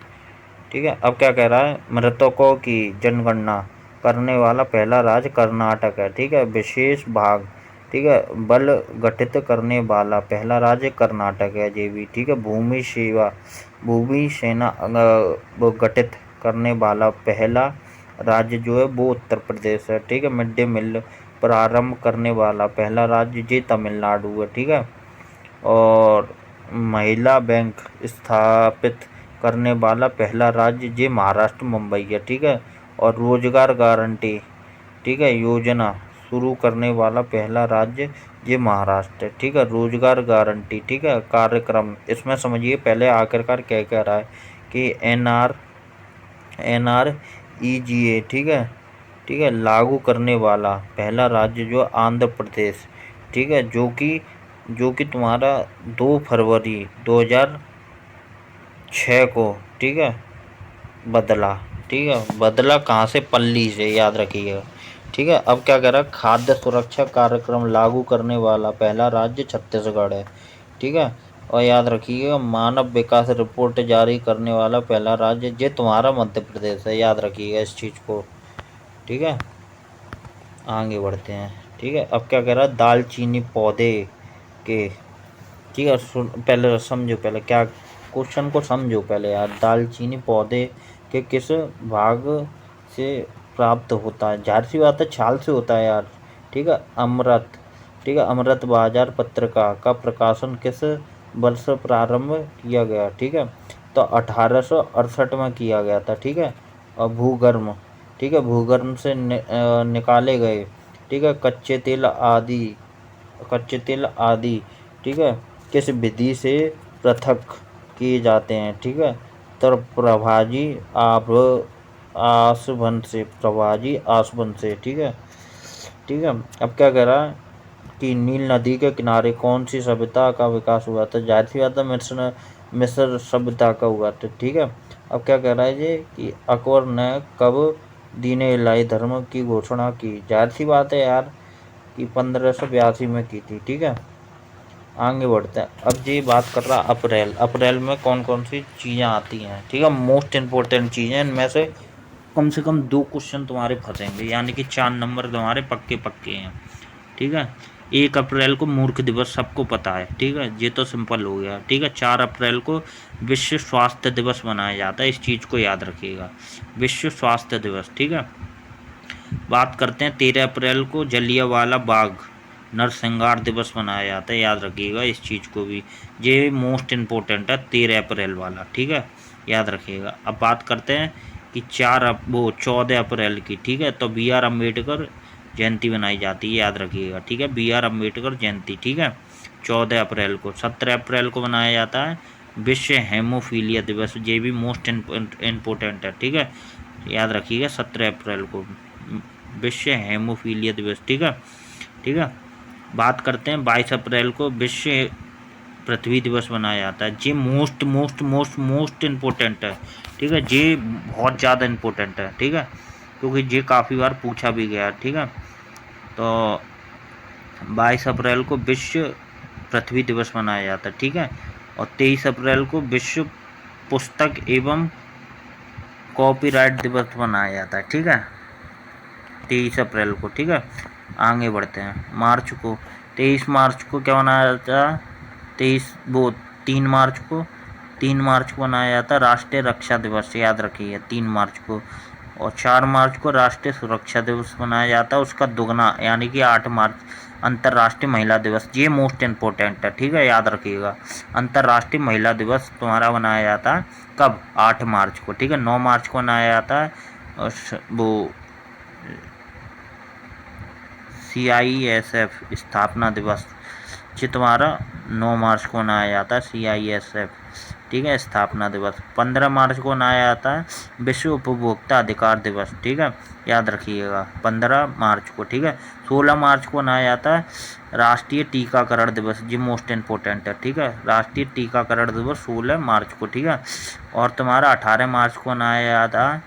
[SPEAKER 1] ठीक है। अब क्या कह रहा है, मृतकों की जनगणना करने वाला पहला राज्य कर्नाटक है। ठीक है, विशेष भाग, ठीक है, बल गठित करने वाला पहला राज्य कर्नाटक है ये भी। ठीक है। भूमि सेना वो गठित करने वाला पहला राज्य जो है वो उत्तर प्रदेश है। ठीक है। मिड डे मील प्रारंभ करने वाला पहला राज्य ये तमिलनाडु है। ठीक है। और महिला बैंक स्थापित करने वाला पहला राज्य ये महाराष्ट्र मुंबई है। ठीक है। और रोजगार गारंटी, ठीक है, योजना शुरू करने वाला पहला राज्य ये महाराष्ट्र है। ठीक है। रोजगार गारंटी, ठीक है, कार्यक्रम, इसमें समझिए पहले आखिरकार क्या कह रहा है कि NREGA, ठीक है, ठीक है, लागू करने वाला पहला राज्य जो आंध्र प्रदेश, ठीक है, जो कि तुम्हारा 2 फरवरी 2006 को, ठीक है, बदला। ठीक है, बदला कहाँ से? पल्ली से, याद रखिएगा। ठीक है, अब क्या कह रहा है, खाद्य सुरक्षा कार्यक्रम लागू करने वाला पहला राज्य छत्तीसगढ़ है। ठीक है, और याद रखिएगा, मानव विकास रिपोर्ट जारी करने वाला पहला राज्य ये तुम्हारा मध्य प्रदेश है, याद रखिएगा इस चीज़ को। ठीक है, आगे बढ़ते हैं। ठीक है, अब क्या कह रहा है, दालचीनी पौधे के, ठीक है, पहले समझो, पहले क्या क्वेश्चन को समझो पहले यार। दालचीनी पौधे के किस भाग से प्राप्त होता है? जाहिर सी बात है, छाल से होता है यार। ठीक है, अमृत, ठीक है, अमृत बाजार पत्रिका का प्रकाशन किस वर्ष प्रारंभ किया गया? ठीक है, तो 1868 में किया गया था। ठीक है, और भूगर्भ, ठीक है, भूगर्भ से निकाले गए, ठीक है, कच्चे तेल आदि, ठीक है, किस विधि से पृथक किए जाते हैं? ठीक है, तो प्रभाजी आसवन से। ठीक है, ठीक है, अब क्या कह रहा है कि नील नदी के किनारे कौन सी सभ्यता का विकास हुआ था? जाहिर सी बात है, मिस्र सभ्यता का हुआ था। ठीक है, अब क्या कह रहा है ये कि अकबर ने कब दीन इलाही धर्म की घोषणा की? जाहिर सी बात है यार कि 1582 में की थी। ठीक है, आगे बढ़ते हैं। अब ये बात कर रहा अप्रैल। अप्रैल में कौन कौन सी चीज़ें आती हैं? ठीक है, मोस्ट इम्पोर्टेंट चीज़ें, इनमें से कम 2 क्वेश्चन तुम्हारे फंसेंगे, यानी कि 4 नंबर तुम्हारे पक्के पक्के हैं। ठीक है, 1 अप्रैल को मूर्ख दिवस सबको पता है। ठीक है, ये तो सिंपल हो गया। ठीक है, 4 अप्रैल को विश्व स्वास्थ्य दिवस मनाया जाता है, इस चीज़ को याद रखिएगा, विश्व स्वास्थ्य दिवस। ठीक है, बात करते हैं 13 अप्रैल को जलियांवाला बाग नरसंहार दिवस मनाया जाता है, याद रखिएगा इस चीज़ को भी, ये मोस्ट इम्पोर्टेंट है 13 अप्रैल वाला। ठीक है, याद रखिएगा। अब बात करते हैं कि 14 अप्रैल की, ठीक है, तो बी आर अम्बेडकर जयंती मनाई जाती है, याद रखिएगा। ठीक है, बी आर अम्बेडकर जयंती। ठीक है, 14 अप्रैल को। 17 अप्रैल को मनाया जाता है विश्व हेमोफीलिया दिवस, ये भी मोस्ट इम्पोर्टेंट है। ठीक है, याद रखिएगा 17 अप्रैल को विश्व हेमोफीलिया दिवस। ठीक है, ठीक है, बात करते हैं 22 अप्रैल को विश्व पृथ्वी दिवस मनाया जाता है, ये most most most most important है। ठीक है, ये बहुत ज़्यादा इम्पोर्टेंट है। ठीक है, क्योंकि ये काफ़ी बार पूछा भी गया। ठीक है, तो 22 अप्रैल को विश्व पृथ्वी दिवस मनाया जाता है। ठीक है, और 23 अप्रैल को विश्व पुस्तक एवं कॉपीराइट दिवस मनाया जाता है। ठीक है, 23 अप्रैल को। ठीक है, आगे बढ़ते हैं। मार्च को, 23 मार्च को क्या मनाया जाता है? 3 मार्च को मनाया जाता है राष्ट्रीय रक्षा दिवस, याद रखिए 3 मार्च को। और 4 मार्च को राष्ट्रीय सुरक्षा दिवस मनाया जाता है, उसका दुगना यानी कि 8 मार्च अंतर्राष्ट्रीय महिला दिवस, ये मोस्ट इम्पोर्टेंट है। ठीक है, याद रखिएगा, अंतर्राष्ट्रीय महिला दिवस तुम्हारा मनाया जाता है कब? 8 मार्च को। ठीक है, 9 मार्च को मनाया जाता है वो CISF स्थापना दिवस, ये तुम्हारा 9 मार्च को मनाया जाता है CISF। ठीक है, स्थापना दिवस। 15 मार्च को मनाया जाता है विश्व उपभोक्ता अधिकार दिवस। ठीक है, याद रखिएगा 15 मार्च को। ठीक है, 16 मार्च को मनाया जाता है राष्ट्रीय टीकाकरण दिवस, ये मोस्ट इम्पोर्टेंट है। ठीक है, राष्ट्रीय टीकाकरण दिवस 16 मार्च को। ठीक है, और तुम्हारा 18 मार्च को मनाया जाता है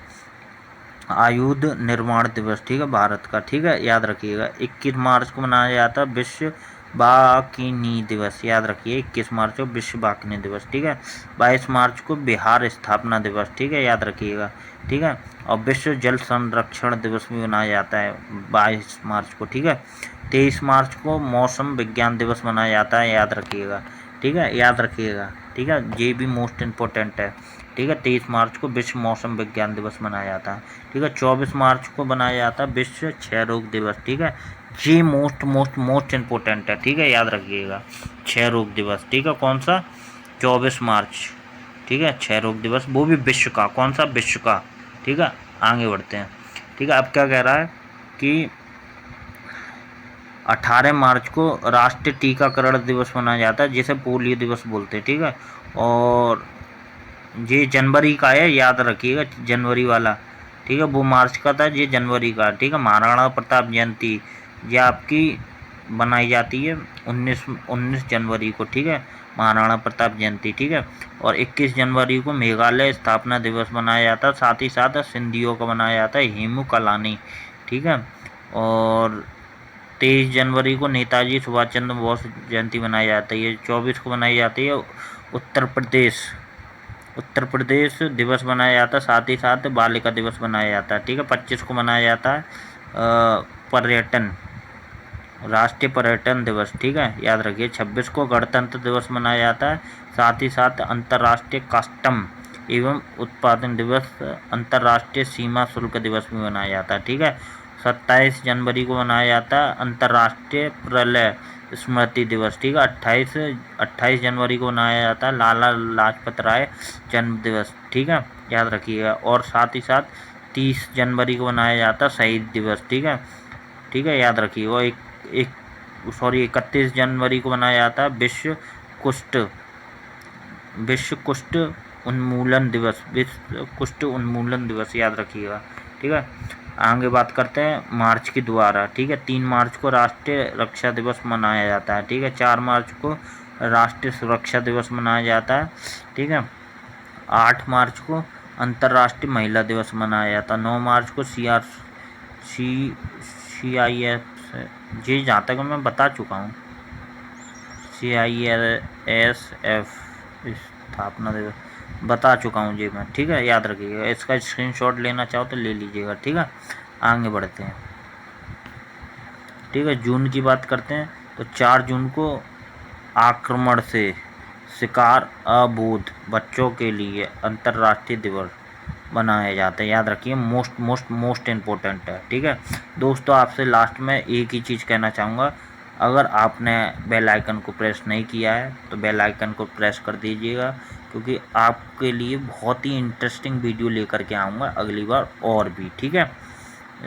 [SPEAKER 1] आयुध निर्माण दिवस, ठीक है, भारत का। ठीक है, याद रखिएगा। 21 मार्च को मनाया जाता है विश्व बाकिनी दिवस, याद रखिए 21 मार्च को विश्व बाकिनी दिवस। ठीक है, 22 मार्च को बिहार स्थापना दिवस, ठीक है, याद रखिएगा। ठीक है, और विश्व जल संरक्षण दिवस भी मनाया जाता है 22 मार्च को। ठीक है, 23 मार्च को मौसम विज्ञान दिवस मनाया जाता है, याद रखिएगा। ठीक है, याद रखिएगा। ठीक है, ये भी मोस्ट इम्पोर्टेंट है। ठीक है, 23 मार्च को विश्व मौसम विज्ञान दिवस मनाया जाता है। ठीक है, 24 मार्च को मनाया जाता है विश्व क्षय रोग दिवस। ठीक है, ये मोस्ट मोस्ट मोस्ट इम्पोर्टेंट है। ठीक है, याद रखिएगा, क्षय रोग दिवस। ठीक है, कौन सा? 24 मार्च। ठीक है, क्षय रोग दिवस, वो भी विश्व का। कौन सा? विश्व का। ठीक है, आगे बढ़ते हैं। ठीक है, अब क्या कह रहा है कि 18 मार्च को राष्ट्रीय टीकाकरण दिवस मनाया जाता है, जिसे पोलियो दिवस बोलते हैं। ठीक है, और ये जनवरी का है, याद रखिएगा, जनवरी वाला। ठीक है, वो मार्च का था, ये जनवरी का। ठीक है, महाराणा प्रताप जयंती ये आपकी बनाई जाती है 19 जनवरी को। ठीक है, महाराणा प्रताप जयंती। ठीक है, और 21 जनवरी को मेघालय स्थापना दिवस मनाया जाता है। साथ ही साथ सिंधियों का मनाया जाता है हेमू कालानी। ठीक है, और 23 जनवरी को नेताजी सुभाष चंद्र बोस जयंती मनाई जाती है। 24 को मनाई जाती है उत्तर प्रदेश दिवस मनाया जाता है। साथ ही साथ बालिका दिवस मनाया जाता है। ठीक है, 25 को मनाया जाता है पर्यटन राष्ट्रीय पर्यटन दिवस। ठीक है, याद रखिए। 26 को गणतंत्र दिवस मनाया जाता है। साथ ही साथ अंतर्राष्ट्रीय कस्टम एवं उत्पादन दिवस, अंतर्राष्ट्रीय सीमा शुल्क दिवस भी मनाया जाता है। ठीक है, 27 जनवरी को मनाया जाता है अंतर्राष्ट्रीय प्रलय स्मृति दिवस। ठीक है, 28 जनवरी को मनाया जाता है लाला लाजपत राय जन्म दिवस। ठीक है, याद रखिएगा। और साथ ही साथ 30 जनवरी को मनाया जाता है शहीद दिवस। ठीक है, याद रखिएगा। 31 जनवरी को मनाया जाता है विश्व कुष्ठ उन्मूलन दिवस। याद रखिएगा। ठीक है, आगे बात करते हैं मार्च की दोबारा। ठीक है, 3 मार्च को राष्ट्रीय रक्षा दिवस मनाया जाता है। ठीक है, 4 मार्च को राष्ट्रीय सुरक्षा दिवस मनाया जाता है। ठीक है, 8 मार्च को अंतर्राष्ट्रीय महिला दिवस मनाया जाता है। 9 मार्च को CIF जी, जहाँ तक मैं बता चुका हूँ, CISF स्थापना दिवस बता चुका हूँ जी मैं। ठीक है, याद रखिएगा। इसका स्क्रीनशॉट लेना चाहो तो ले लीजिएगा। ठीक है, आगे बढ़ते हैं। ठीक है, जून की बात करते हैं तो 4 जून को आक्रमण से शिकार अबोध बच्चों के लिए अंतर्राष्ट्रीय दिवस बनाया जाता है। याद रखिए, मोस्ट इम्पोर्टेंट है। ठीक है दोस्तों, आपसे लास्ट में एक ही चीज़ कहना चाहूँगा, अगर आपने बेल आइकन को प्रेस नहीं किया है तो बेल आइकन को प्रेस कर दीजिएगा, क्योंकि आपके लिए बहुत ही इंटरेस्टिंग वीडियो लेकर के आऊँगा अगली बार और भी। ठीक है,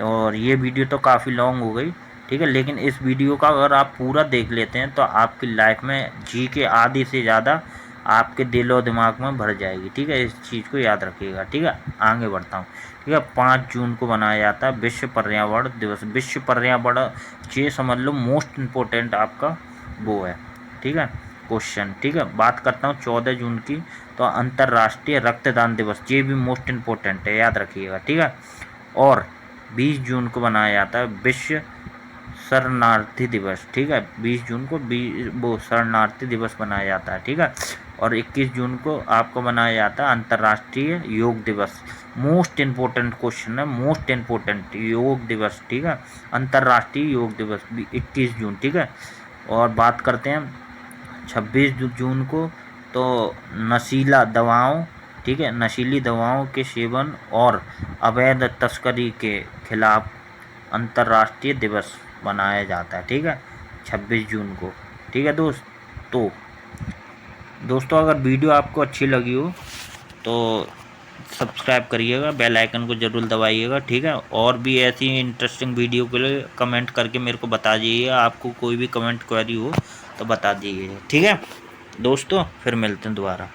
[SPEAKER 1] और ये वीडियो तो काफ़ी लॉन्ग हो गई। ठीक है, लेकिन इस वीडियो का अगर आप पूरा देख लेते हैं तो आपकी लाइफ में जी के आधे से ज़्यादा आपके दिल और दिमाग में भर जाएगी। ठीक है, इस चीज़ को याद रखिएगा। ठीक है, आगे बढ़ता हूँ। ठीक है, 5 जून को मनाया जाता है विश्व पर्यावरण दिवस। विश्व पर्यावरण ये समझ लो मोस्ट इम्पोर्टेंट आपका वो है। ठीक है, क्वेश्चन। ठीक है, बात करता हूँ 14 जून की, तो अंतर्राष्ट्रीय रक्तदान दिवस, ये भी मोस्ट इम्पोर्टेंट है, याद रखिएगा। ठीक है, और 20 जून को मनाया जाता है विश्व शरणार्थी दिवस। ठीक है, 20 जून को वो शरणार्थी दिवस मनाया जाता है। ठीक है, और 21 जून को आपको मनाया जाता है अंतर्राष्ट्रीय योग दिवस। मोस्ट इम्पोर्टेंट क्वेश्चन है, मोस्ट इम्पोर्टेंट योग दिवस। ठीक है, अंतर्राष्ट्रीय योग दिवस 21 जून। ठीक है, और बात करते हैं 26 जून को, तो नशीला दवाओं, ठीक है, नशीली दवाओं के सेवन और अवैध तस्करी के खिलाफ अंतर्राष्ट्रीय दिवस मनाया जाता है। ठीक है, 26 जून को। ठीक है दोस्तों अगर वीडियो आपको अच्छी लगी हो तो सब्सक्राइब करिएगा, बेल आइकन को ज़रूर दबाइएगा। ठीक है, और भी ऐसी इंटरेस्टिंग वीडियो के लिए कमेंट करके मेरे को बता दीजिएगा। आपको कोई भी कमेंट क्वेरी हो तो बता दीजिएगा। ठीक है दोस्तों, फिर मिलते हैं दोबारा।